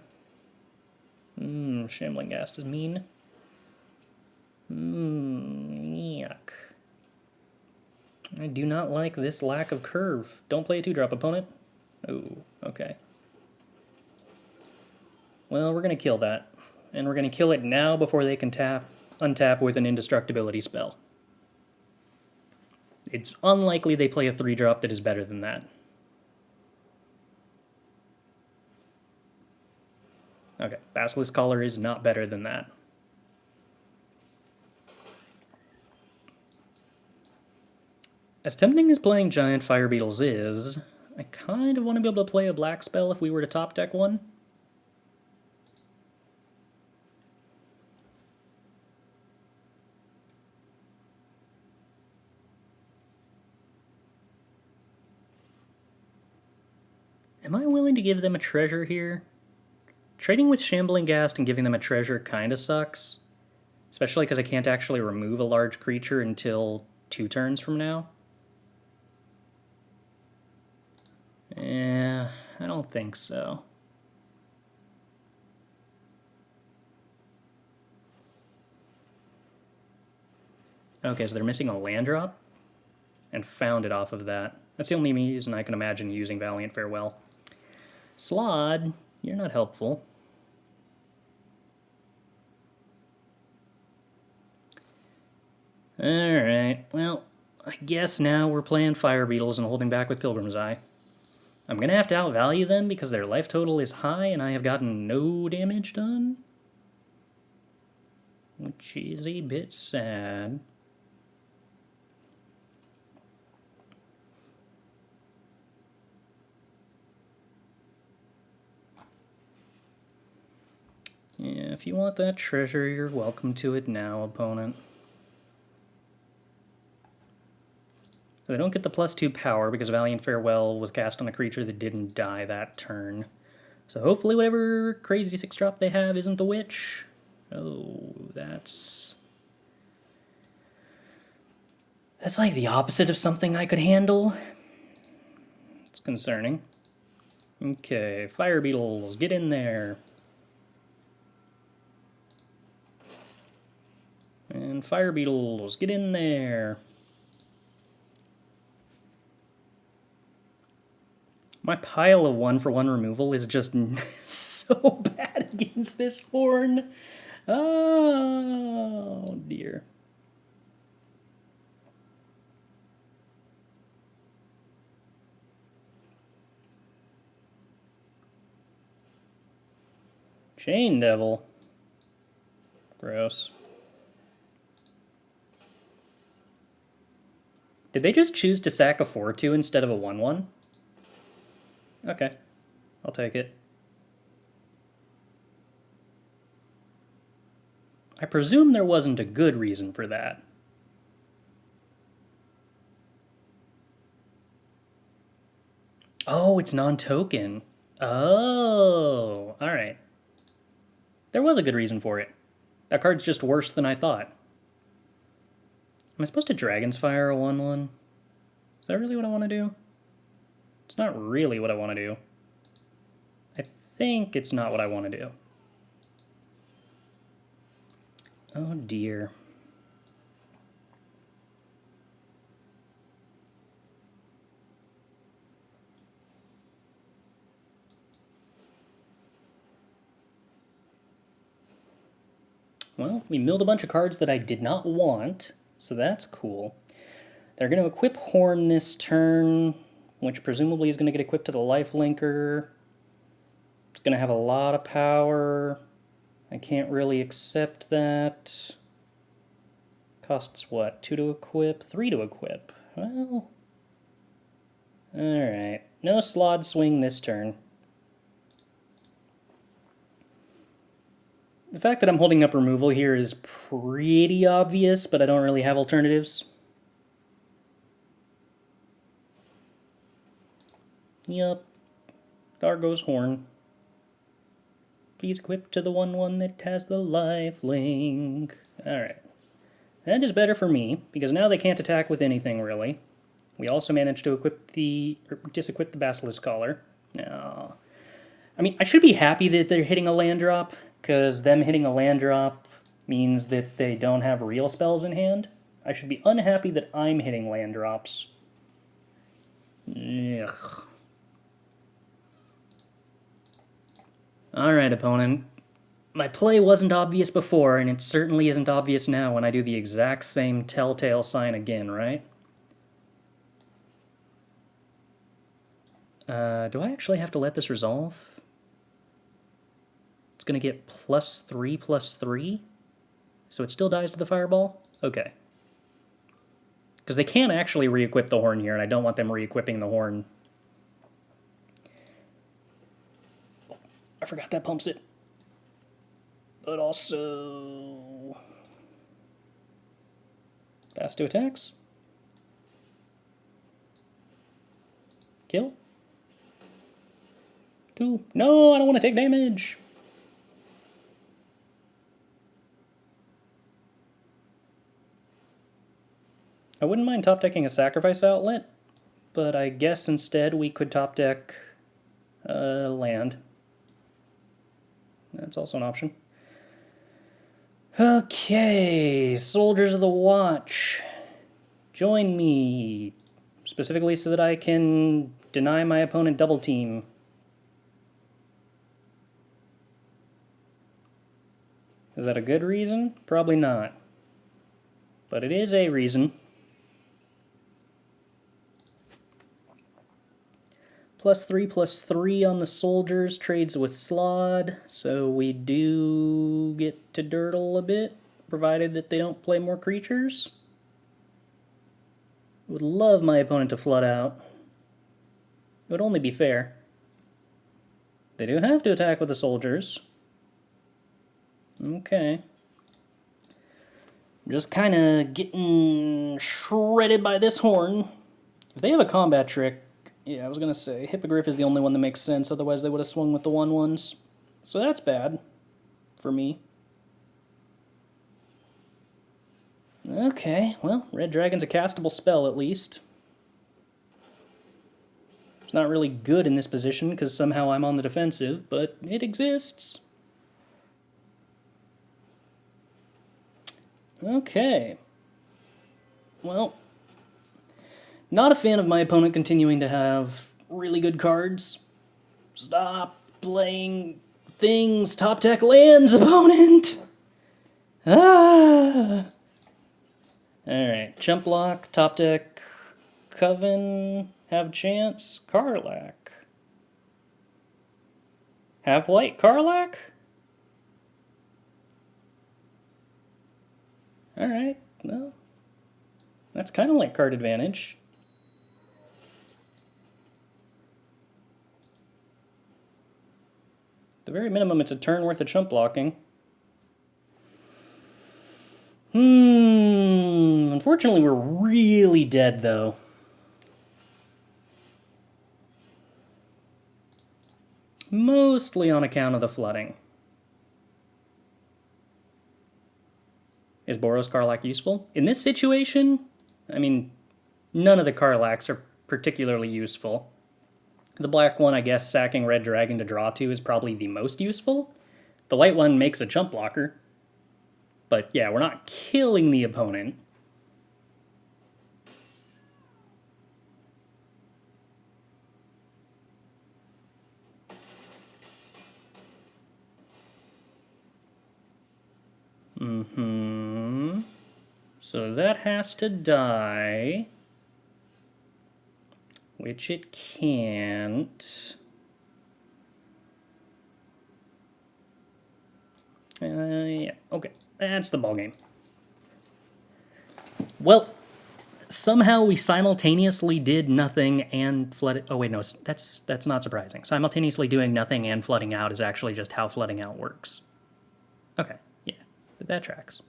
Shambling Ghast is mean. Yuck. I do not like this lack of curve. Don't play a 2-drop, opponent. Oh, okay. Well, we're going to kill that. And we're going to kill it now before they can untap with an indestructibility spell. It's unlikely they play a 3-drop that is better than that. Okay, Basilisk Collar is not better than that. As tempting as playing Giant Fire Beetles is, I kind of want to be able to play a black spell if we were to top deck one. Am I willing to give them a treasure here? Trading with Shambling Ghast and giving them a treasure kind of sucks. Especially because I can't actually remove a large creature until 2 turns from now. Yeah, I don't think so. Okay, so they're missing a land drop? And found it off of that. That's the only reason I can imagine using Valiant Farewell. Slod, you're not helpful. Alright, well, I guess now we're playing Fire Beetles and holding back with Pilgrim's Eye. I'm going to have to outvalue them because their life total is high and I have gotten no damage done. Which is a bit sad. Yeah, if you want that treasure, you're welcome to it now, opponent. They don't get the +2 power because Valiant Farewell was cast on a creature that didn't die that turn. So hopefully whatever crazy 6-drop they have isn't the Witch. Oh, that's like the opposite of something I could handle. It's concerning. Okay, Fire Beetles, get in there. And Fire Beetles, get in there. My pile of 1-for-1 removal is just so bad against this horn. Oh, dear. Chain Devil. Gross. Did they just choose to sack a 4-2 instead of a 1-1? Okay, I'll take it. I presume there wasn't a good reason for that. Oh, it's non-token. Oh, alright. There was a good reason for it. That card's just worse than I thought. Am I supposed to Dragon's Fire a 1-1? Is that really what I want to do? It's not really what I want to do. I think it's not what I want to do. Oh dear. Well, we milled a bunch of cards that I did not want, so that's cool. They're going to equip Horn this turn, which presumably is going to get equipped to the Lifelinker. It's going to have a lot of power. I can't really accept that. Costs what? 2 to equip? 3 to equip? Well... Alright. No Slod swing this turn. The fact that I'm holding up removal here is pretty obvious, but I don't really have alternatives. Yup. Dargo's Horn. Please equip to the 1-1 that has the lifelink. Alright. That is better for me, because now they can't attack with anything, really. We also managed to disequip the Basilisk Collar. No. I mean, I should be happy that they're hitting a land drop, because them hitting a land drop means that they don't have real spells in hand. I should be unhappy that I'm hitting land drops. Ugh. Alright, opponent. My play wasn't obvious before, and it certainly isn't obvious now when I do the exact same telltale sign again, right? Do I actually have to let this resolve? It's going to get +3/+3? So it still dies to the fireball? Okay. Because they can actually re-equip the horn here, and I don't want them re-equipping the horn. I forgot that pumps it. But also... Pass 2 attacks. Kill. 2. No, I don't want to take damage. I wouldn't mind top decking a sacrifice outlet, but I guess instead we could top deck land. That's also an option. Okay, Soldiers of the Watch. Join me, specifically so that I can deny my opponent double team. Is that a good reason? Probably not. But it is a reason. +3/+3 on the soldiers trades with Slod, so we do get to dirtle a bit, provided that they don't play more creatures. Would love my opponent to flood out. It would only be fair. They do have to attack with the soldiers. Okay. I'm just kind of getting shredded by this horn. If they have a combat trick, yeah, I was going to say, Hippogriff is the only one that makes sense, otherwise they would have swung with the 1/1s. So that's bad. For me. Okay, well, Red Dragon's a castable spell at least. It's not really good in this position, because somehow I'm on the defensive, but it exists. Okay. Well... Not a fan of my opponent continuing to have really good cards. Stop playing things. Top deck lands, opponent! Ah! Alright, Chump Block, top deck, Coven, have chance, Karlach. Have white, Karlach? Alright, well, that's kind of like card advantage. At the very minimum, it's a turn worth of chump blocking. Unfortunately, we're really dead, though. Mostly on account of the flooding. Is Boros Karlach useful? In this situation, I mean, none of the Karlachs are particularly useful. The black one, I guess, sacking Red Dragon to draw 2 is probably the most useful. The white one makes a chump blocker. But yeah, we're not killing the opponent. So that has to die. Which it can't. Yeah, okay. That's the ballgame. Well, somehow we simultaneously did nothing and flooded... Oh, wait, no, that's not surprising. Simultaneously doing nothing and flooding out is actually just how flooding out works. Okay, yeah, that tracks.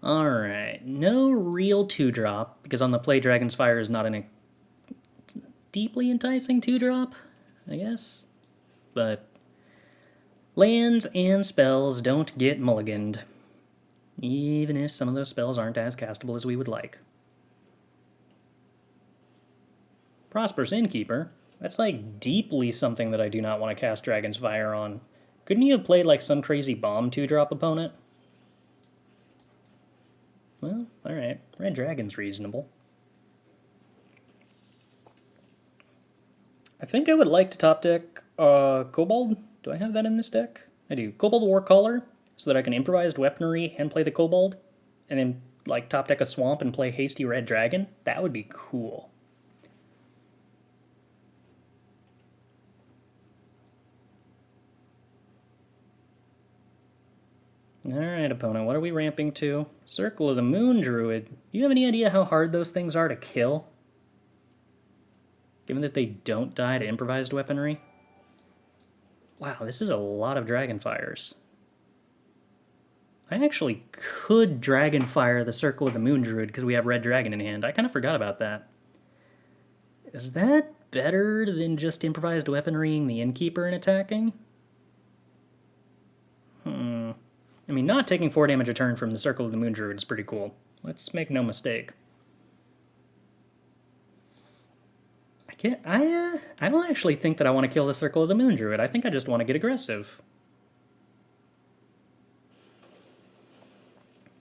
Alright, no real 2-drop, because on the play Dragon's Fire is not a deeply enticing 2-drop, I guess. But lands and spells don't get mulliganed, even if some of those spells aren't as castable as we would like. Prosperous Innkeeper? That's like deeply something that I do not want to cast Dragon's Fire on. Couldn't you have played like some crazy bomb 2-drop opponent? Well, alright. Red Dragon's reasonable. I think I would like to top deck Kobold. Do I have that in this deck? I do. Kobold Warcaller, so that I can improvised weaponry and play the Kobold, and then like top deck a Swamp and play Hasty Red Dragon. That would be cool. Alright, opponent, what are we ramping to? Circle of the Moon Druid. Do you have any idea how hard those things are to kill? Given that they don't die to improvised weaponry? Wow, this is a lot of Dragonfires. I actually could Dragonfire the Circle of the Moon Druid because we have Red Dragon in hand. I kind of forgot about that. Is that better than just improvised weaponrying the Innkeeper and attacking? I mean, not taking 4 damage a turn from the Circle of the Moon Druid is pretty cool. Let's make no mistake. I don't actually think that I want to kill the Circle of the Moon Druid. I think I just want to get aggressive.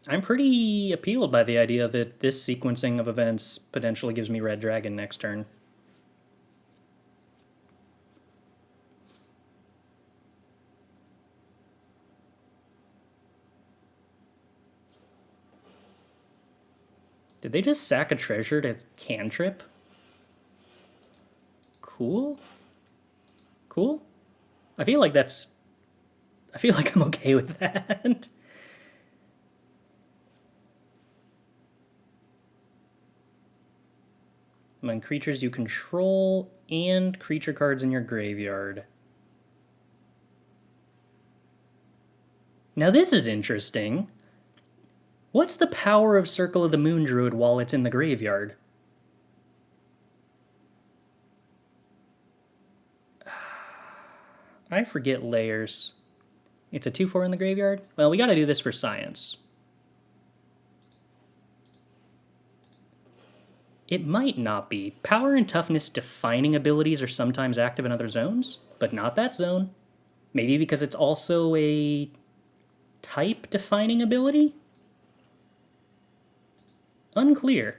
I'm pretty appealed by the idea that this sequencing of events potentially gives me Red Dragon next turn. Did they just sack a treasure to cantrip? Cool. Cool. I feel like I'm okay with that. Among creatures you control and creature cards in your graveyard. Now this is interesting. What's the power of Circle of the Moon Druid while it's in the graveyard? I forget layers. It's a 2/4 in the graveyard? Well, we gotta do this for science. It might not be. Power and toughness defining abilities are sometimes active in other zones, but not that zone. Maybe because it's also a type defining ability? Unclear.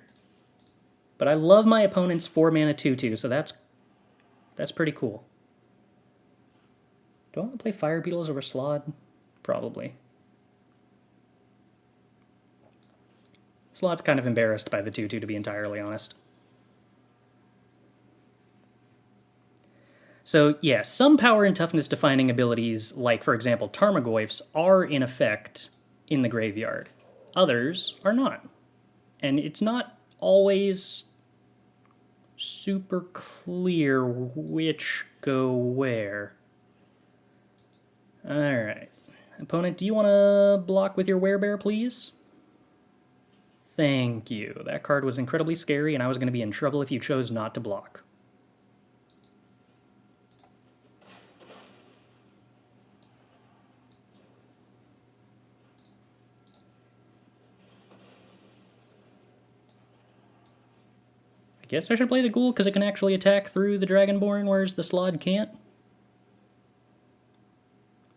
But I love my opponent's 4-mana 2/2, so that's pretty cool. Do I want to play Fire Beetles over Slod? Probably. Slod's kind of embarrassed by the 2/2, to be entirely honest. So yeah, some power and toughness defining abilities, like for example Tarmogoyfs, are in effect in the graveyard. Others are not. And it's not always super clear which go where. Alright. Opponent, do you want to block with your Werebear, please? Thank you. That card was incredibly scary, and I was going to be in trouble if you chose not to block. I guess I should play the Ghoul because it can actually attack through the Dragonborn, whereas the Slod can't.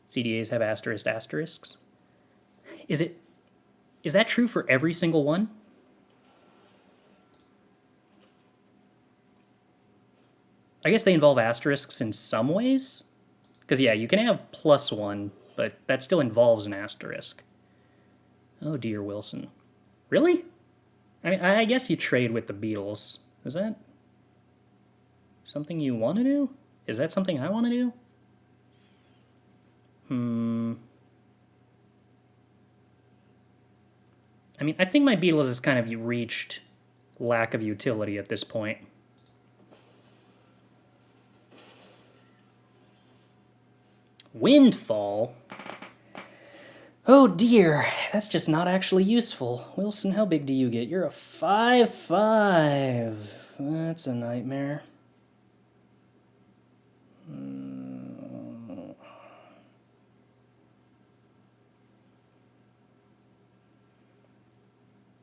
CDAs have asterisks. Is that true for every single one? I guess they involve asterisks in some ways. Because yeah, you can have +1, but that still involves an asterisk. Oh dear, Wilson. Really? I mean, I guess you trade with the Beatles. Is that something you want to do? Is that something I want to do? I mean, I think my Beatles has kind of reached lack of utility at this point. Windfall? Oh dear, that's just not actually useful. Wilson, how big do you get? You're a 5/5. That's a nightmare.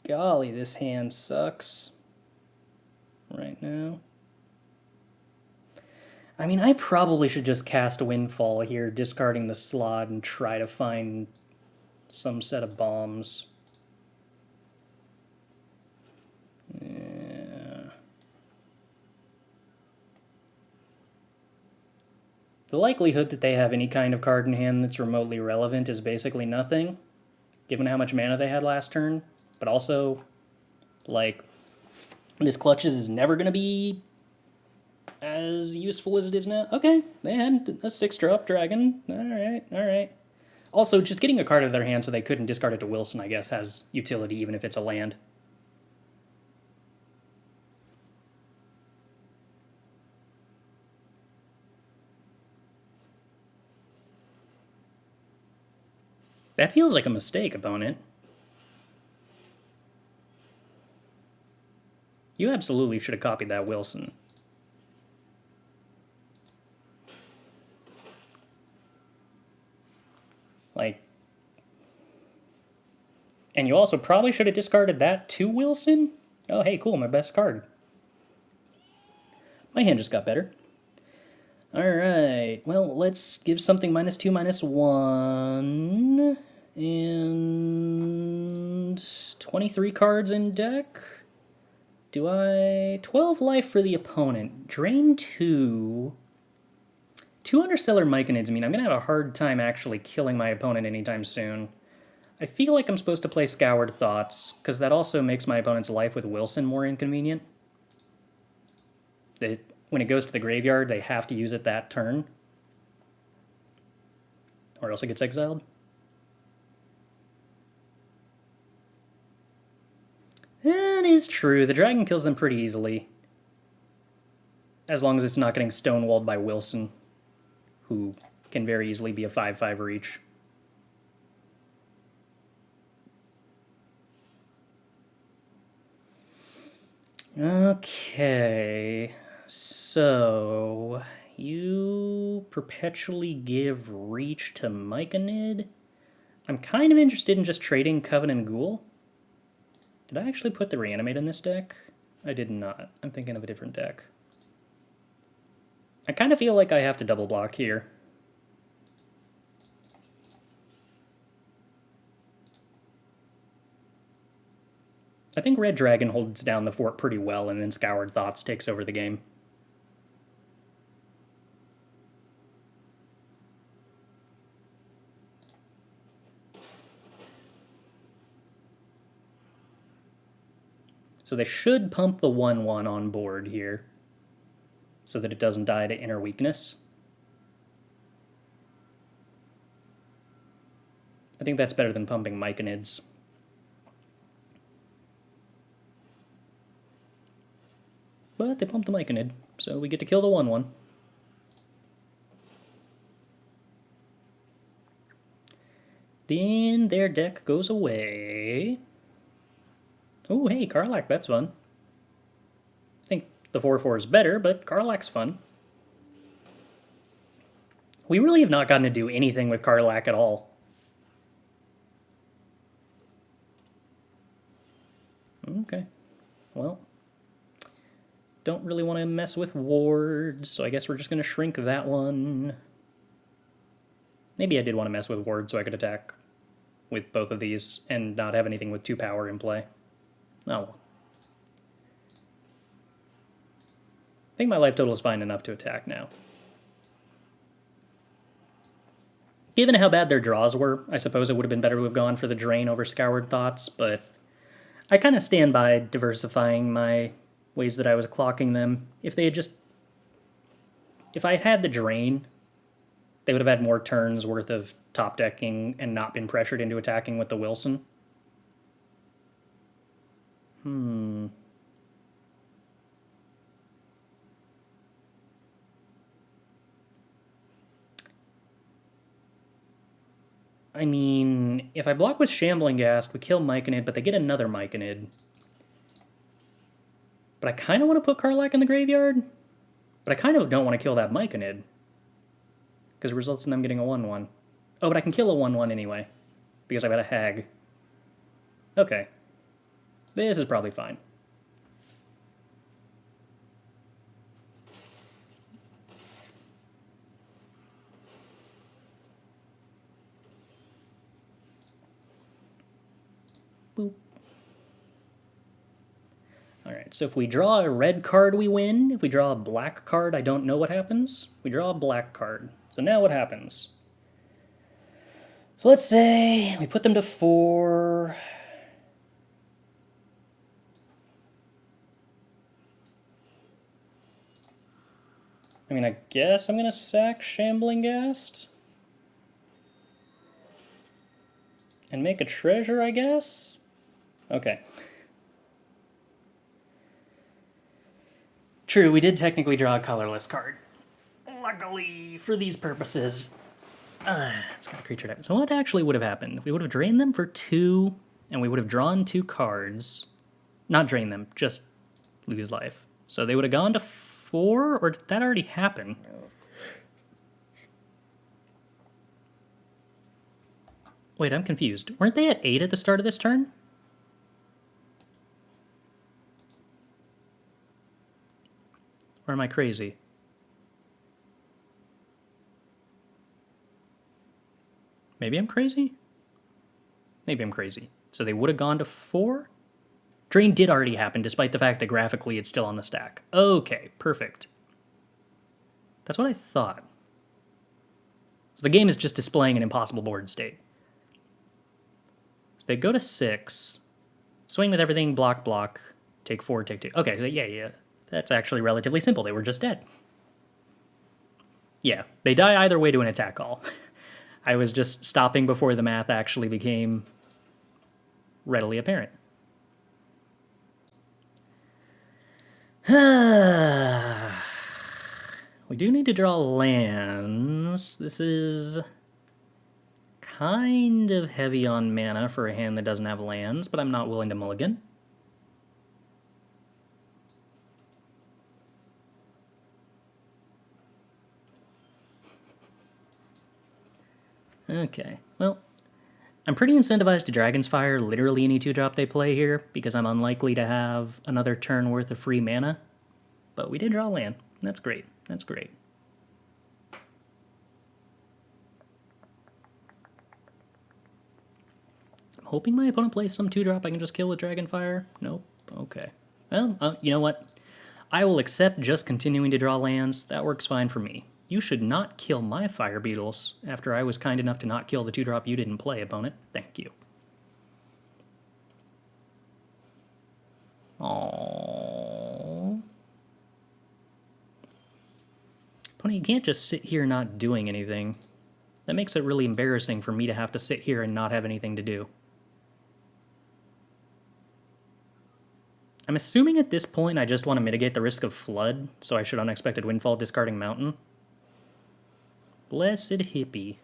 Golly, this hand sucks right now. I mean, I probably should just cast a Windfall here, discarding the Slot, and try to find some set of bombs. The likelihood that they have any kind of card in hand that's remotely relevant is basically nothing, given how much mana they had last turn. But also, like, this Clutches is never going to be as useful as it is now. Okay, they had a 6-drop dragon. Alright, alright. Also, just getting a card out of their hand so they couldn't discard it to Wilson, I guess, has utility even if it's a land. That feels like a mistake, opponent. You absolutely should have copied that Wilson. Like, and you also probably should have discarded that to Wilson? Oh, hey, cool, my best card. My hand just got better. Alright, well, let's give something -2/-1. And 23 cards in deck. Do I... 12 life for the opponent. Drain 2. 2 Understellar Myconids mean I'm going to have a hard time actually killing my opponent anytime soon. I feel like I'm supposed to play Scoured Thoughts, because that also makes my opponent's life with Wilson more inconvenient. When it goes to the graveyard, they have to use it that turn. Or else it gets exiled. That is true. The dragon kills them pretty easily. As long as it's not getting stonewalled by Wilson, who can very easily be a 5/5 reach. Okay, so you perpetually give reach to Myconid. I'm kind of interested in just trading Covenant Ghoul. Did I actually put the Reanimate in this deck? I did not. I'm thinking of a different deck. I kind of feel like I have to double block here. I think Red Dragon holds down the fort pretty well, and then Scoured Thoughts takes over the game. So they should pump the 1/1 on board here, so that it doesn't die to Inner Weakness. I think that's better than pumping Myconids. But they pumped the Myconid, so we get to kill the 1/1. Then their deck goes away. Oh, hey, Karlach, that's fun. I think the 4/4 is better, but Karlach's fun. We really have not gotten to do anything with Karlach at all. Okay, well, don't really want to mess with wards, so I guess we're just going to shrink that one. Maybe I did want to mess with wards so I could attack with both of these and not have anything with 2 power in play. Oh well. I think my life total is fine enough to attack now. Given how bad their draws were, I suppose it would have been better to have gone for the drain over Scoured Thoughts, but I kind of stand by diversifying my ways that I was clocking them. If I had the drain, they would have had more turns worth of top decking and not been pressured into attacking with the Wilson. I mean, if I block with Shambling Gask, we kill Myconid, but they get another Myconid. But I kind of want to put Karlach in the graveyard, but I kind of don't want to kill that Myconid, because it results in them getting a 1/1. Oh, but I can kill a 1/1 anyway, because I've got a Hag. Okay. This is probably fine. Boop. Alright, so if we draw a red card, we win. If we draw a black card, I don't know what happens. We draw a black card. So now what happens? So let's say we put them to 4. I mean, I guess I'm going to sack Shambling Ghast. And make a treasure, I guess? Okay. True, we did technically draw a colorless card. Luckily, for these purposes, it's got a creature type. So what actually would have happened? We would have drained them for 2, and we would have drawn 2 cards. Not drain them, just lose life. So they would have gone to 4, or did that already happen? Wait, I'm confused. Weren't they at 8 at the start of this turn? Or am I crazy? Maybe I'm crazy? Maybe I'm crazy. So they would have gone to 4? Drain did already happen, despite the fact that graphically it's still on the stack. Okay, perfect. That's what I thought. So the game is just displaying an impossible board state. So they go to 6, swing with everything, block, block, take 4, take 2. Okay, so yeah. That's actually relatively simple. They were just dead. Yeah, they die either way to an attack call. I was just stopping before the math actually became readily apparent. We do need to draw lands. This is kind of heavy on mana for a hand that doesn't have lands, but I'm not willing to mulligan. Okay, well, I'm pretty incentivized to Dragon's Fire literally any 2-drop they play here, because I'm unlikely to have another turn worth of free mana. But we did draw land. That's great. That's great. I'm hoping my opponent plays some 2-drop I can just kill with Dragon Fire. Nope. Okay. Well, you know what? I will accept just continuing to draw lands. That works fine for me. You should not kill my Fire Beetles after I was kind enough to not kill the 2-drop you didn't play, opponent. Thank you. Aww. Opponent, you can't just sit here not doing anything. That makes it really embarrassing for me to have to sit here and not have anything to do. I'm assuming at this point I just want to mitigate the risk of flood, so I should Unexpected Windfall discarding Mountain. Blessed Hippie.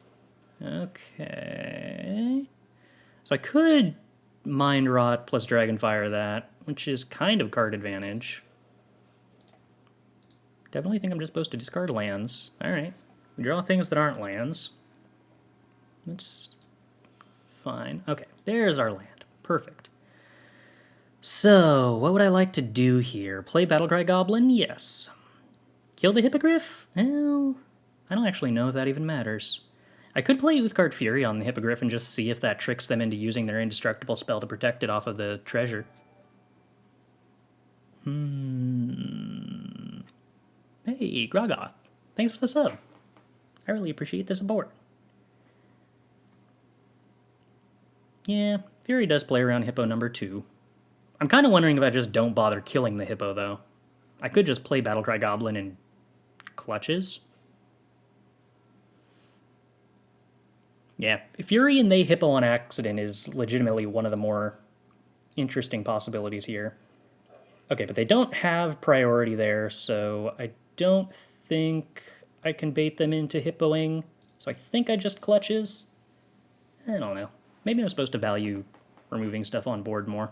Okay. So I could Mind Rot plus Dragonfire that, which is kind of card advantage. Definitely think I'm just supposed to discard lands. Alright. We draw things that aren't lands. That's fine. Okay, there's our land. Perfect. So, what would I like to do here? Play Battlecry Goblin? Yes. Kill the Hippogriff? Well, I don't actually know if that even matters. I could play Uthgard Fury on the Hippogriff and just see if that tricks them into using their indestructible spell to protect it off of the treasure. Hey, Grogoth. Thanks for the sub. I really appreciate the support. Yeah, Fury does play around Hippo number 2. I'm kind of wondering if I just don't bother killing the Hippo, though. I could just play Battlecry Goblin in clutches. Yeah, Fury and they Hippo on accident is legitimately one of the more interesting possibilities here. Okay, but they don't have priority there, so I don't think I can bait them into Hippoing. So I think I just clutches. I don't know. Maybe I'm supposed to value removing stuff on board more.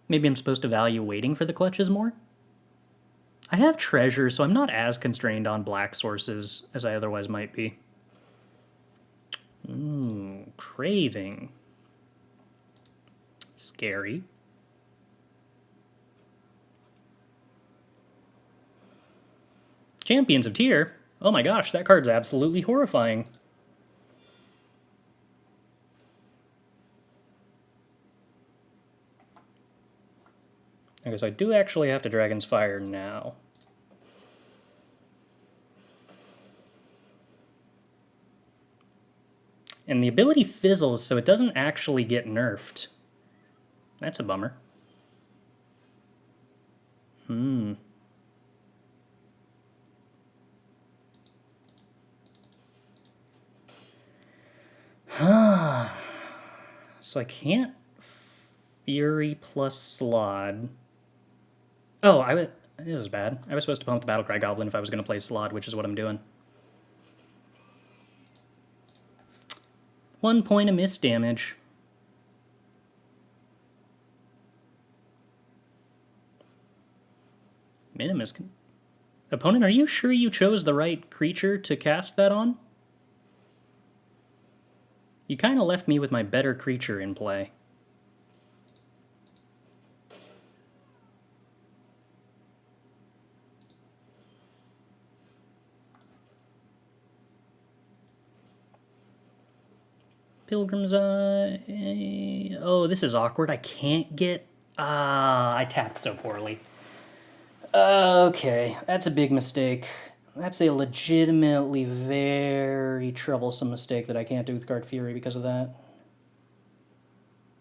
Maybe I'm supposed to value waiting for the clutches more? I have treasure, so I'm not as constrained on black sources as I otherwise might be. Ooh, Craving. Scary. Champions of Tyr? Oh my gosh, that card's absolutely horrifying. Okay, so I do actually have to Dragon's Fire now. And the ability fizzles, so it doesn't actually get nerfed. That's a bummer. So I can't Fury plus Slod. Oh, it was bad. I was supposed to pump the Battlecry Goblin if I was going to play Slod, which is what I'm doing. 1 point of miss damage. Minimus. Opponent, are you sure you chose the right creature to cast that on? You kind of left me with my better creature in play. Pilgrim's Eye. Oh, this is awkward. I can't get... I tapped so poorly. Okay, that's a big mistake. That's a legitimately very troublesome mistake that I can't do with Guard Fury because of that.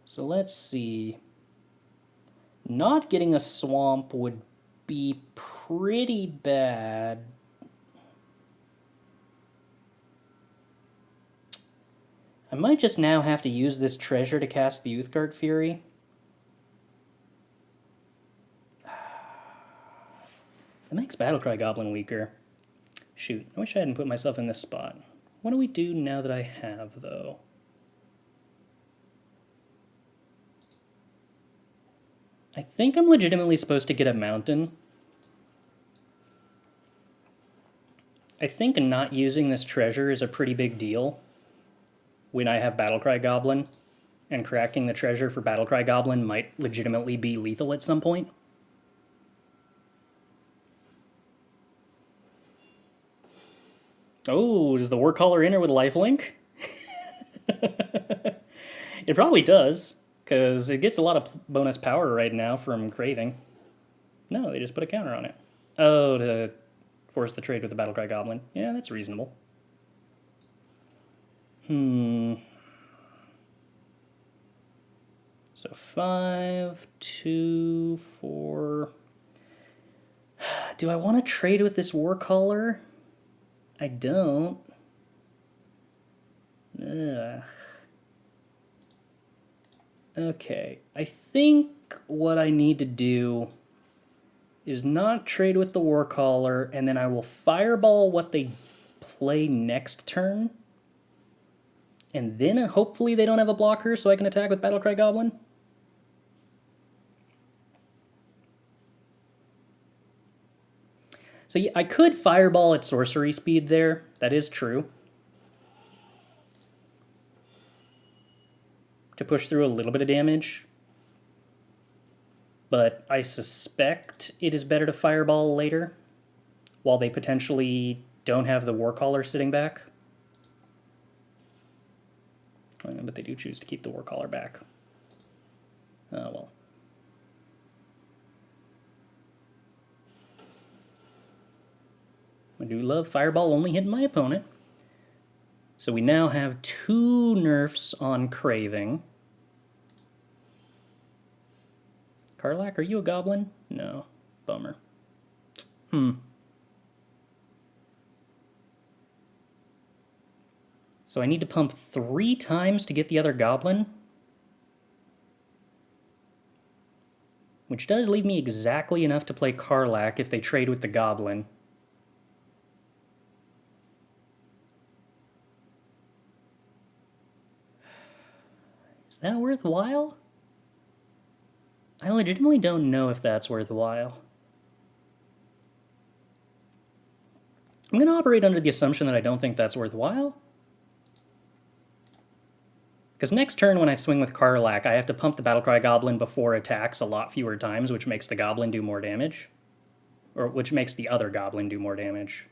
So let's see. Not getting a swamp would be pretty bad. I might just now have to use this treasure to cast the Youthguard Fury. That makes Battlecry Goblin weaker. Shoot, I wish I hadn't put myself in this spot. What do we do now that I have, though? I think I'm legitimately supposed to get a mountain. I think not using this treasure is a pretty big deal when I have Battlecry Goblin, and cracking the treasure for Battlecry Goblin might legitimately be lethal at some point. Oh, does the Warcaller enter with lifelink? It probably does, because it gets a lot of bonus power right now from Craving. No, they just put a counter on it. Oh, to force the trade with the Battlecry Goblin. Yeah, that's reasonable. So 5, 2, 4... Do I want to trade with this Warcaller? I don't. Ugh. Okay, I think what I need to do is not trade with the Warcaller, and then I will Fireball what they play next turn. And then hopefully they don't have a blocker so I can attack with Battlecry Goblin. So yeah, I could Fireball at sorcery speed there. That is true. To push through a little bit of damage. But I suspect it is better to Fireball later, while they potentially don't have the Warcaller sitting back. But they do choose to keep the Warcaller back. Oh well. I do love Fireball only hitting my opponent. So we now have 2 nerfs on Craving. Karlach, are you a goblin? No. Bummer. So I need to pump 3 times to get the other goblin. Which does leave me exactly enough to play Karlach if they trade with the goblin. Is that worthwhile? I legitimately don't know if that's worthwhile. I'm going to operate under the assumption that I don't think that's worthwhile. Because next turn when I swing with Karlach, I have to pump the Battlecry Goblin before attacks a lot fewer times, which makes the Goblin do more damage. Or which makes the other Goblin do more damage.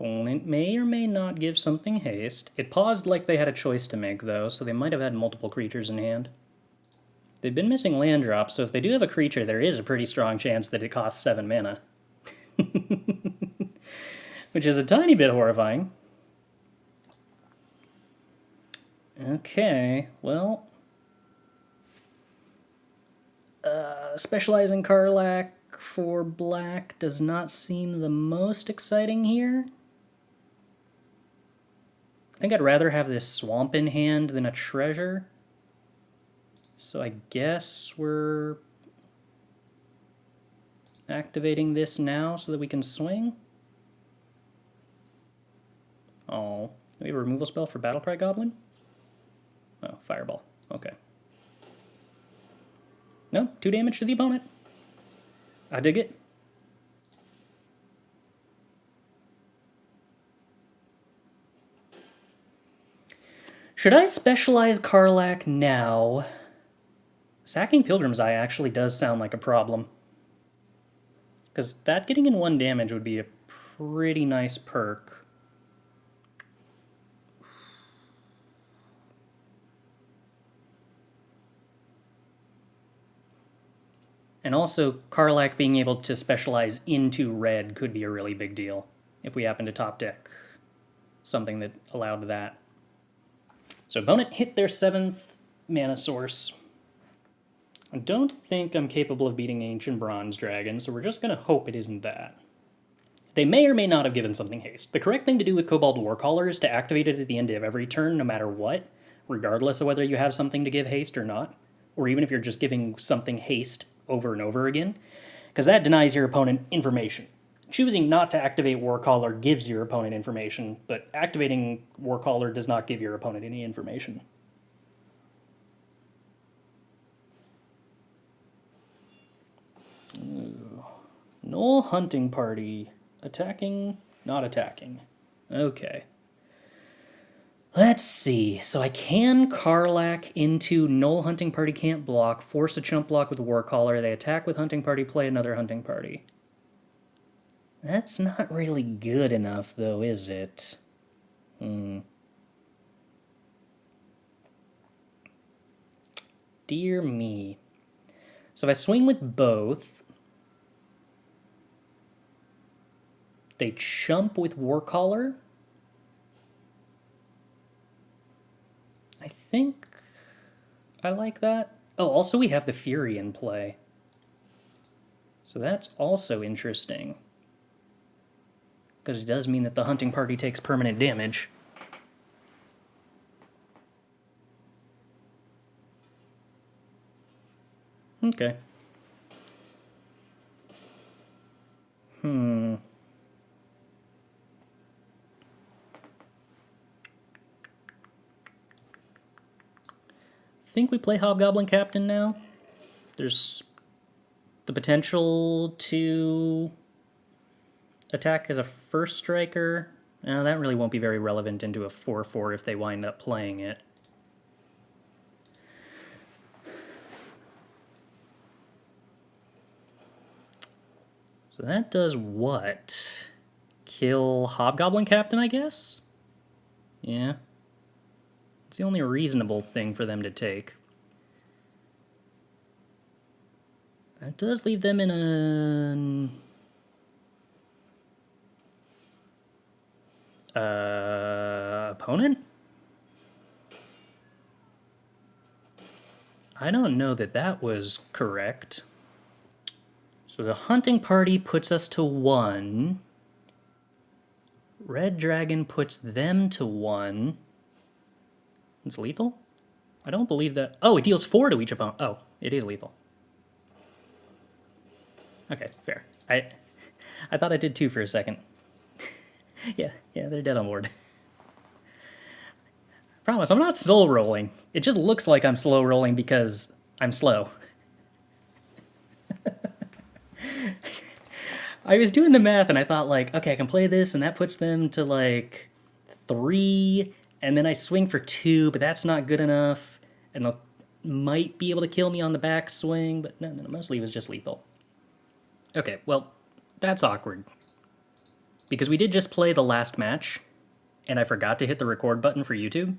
Opponent may or may not give something haste. It paused like they had a choice to make, though, so they might have had multiple creatures in hand. They've been missing land drops, so if they do have a creature, there is a pretty strong chance that it costs 7 mana. Which is a tiny bit horrifying. Okay, well... specializing Karlach for black does not seem the most exciting here. I think I'd rather have this swamp in hand than a treasure. So I guess we're activating this now so that we can swing. Oh, do we have a removal spell for Battlecry Goblin? Oh, Fireball. Okay. No, 2 damage to the opponent. I dig it. Should I specialize Karlach now? Sacking Pilgrim's Eye actually does sound like a problem. Because that getting in 1 damage would be a pretty nice perk. And also, Karlach being able to specialize into red could be a really big deal if we happen to top deck something that allowed that. So opponent hit their 7th mana source. I don't think I'm capable of beating Ancient Bronze Dragon, so we're just going to hope it isn't that. They may or may not have given something haste. The correct thing to do with Cobalt Warcaller is to activate it at the end of every turn, no matter what, regardless of whether you have something to give haste or not, or even if you're just giving something haste over and over again, because that denies your opponent information. Choosing not to activate Warcaller gives your opponent information, but activating Warcaller does not give your opponent any information. Ooh. Null Hunting Party. Attacking, not attacking. Okay. Let's see. So I can Karlach into Null Hunting Party can't block, force a chump block with Warcaller, they attack with Hunting Party, play another Hunting Party. That's not really good enough, though, is it? Dear me. So if I swing with both, they chump with Warcaller. I think I like that. Oh, also we have the Fury in play. So that's also interesting. Because it does mean that the Hunting Party takes permanent damage. Okay. I think we play Hobgoblin Captain now. There's the potential to attack as a first striker. That really won't be very relevant into a 4/4 if they wind up playing it. So that does what? Kill Hobgoblin Captain, I guess? Yeah. It's the only reasonable thing for them to take. That does leave them in an... opponent? I don't know that that was correct. So the Hunting Party puts us to 1. Red Dragon puts them to 1. It's lethal? I don't believe that... Oh, it deals 4 to each opponent. Oh, it is lethal. Okay, fair. I thought I did 2 for a second. yeah, they're dead on board. Promise, I'm not slow rolling. It just looks like I'm slow rolling because I'm slow. I was doing the math and I thought, like, okay, I can play this and that puts them to, like, 3, and then I swing for 2, but that's not good enough, and they'll might be able to kill me on the backswing, but no, mostly it was just lethal. Okay, well, that's awkward. because we did just play the last match, and I forgot to hit the record button for YouTube.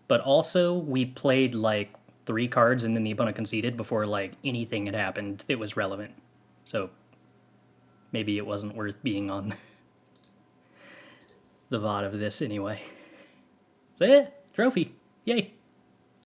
But also, we played like 3 cards and then the opponent conceded before like anything had happened that was relevant. So maybe it wasn't worth being on the VOD of this anyway. So yeah, trophy. Yay.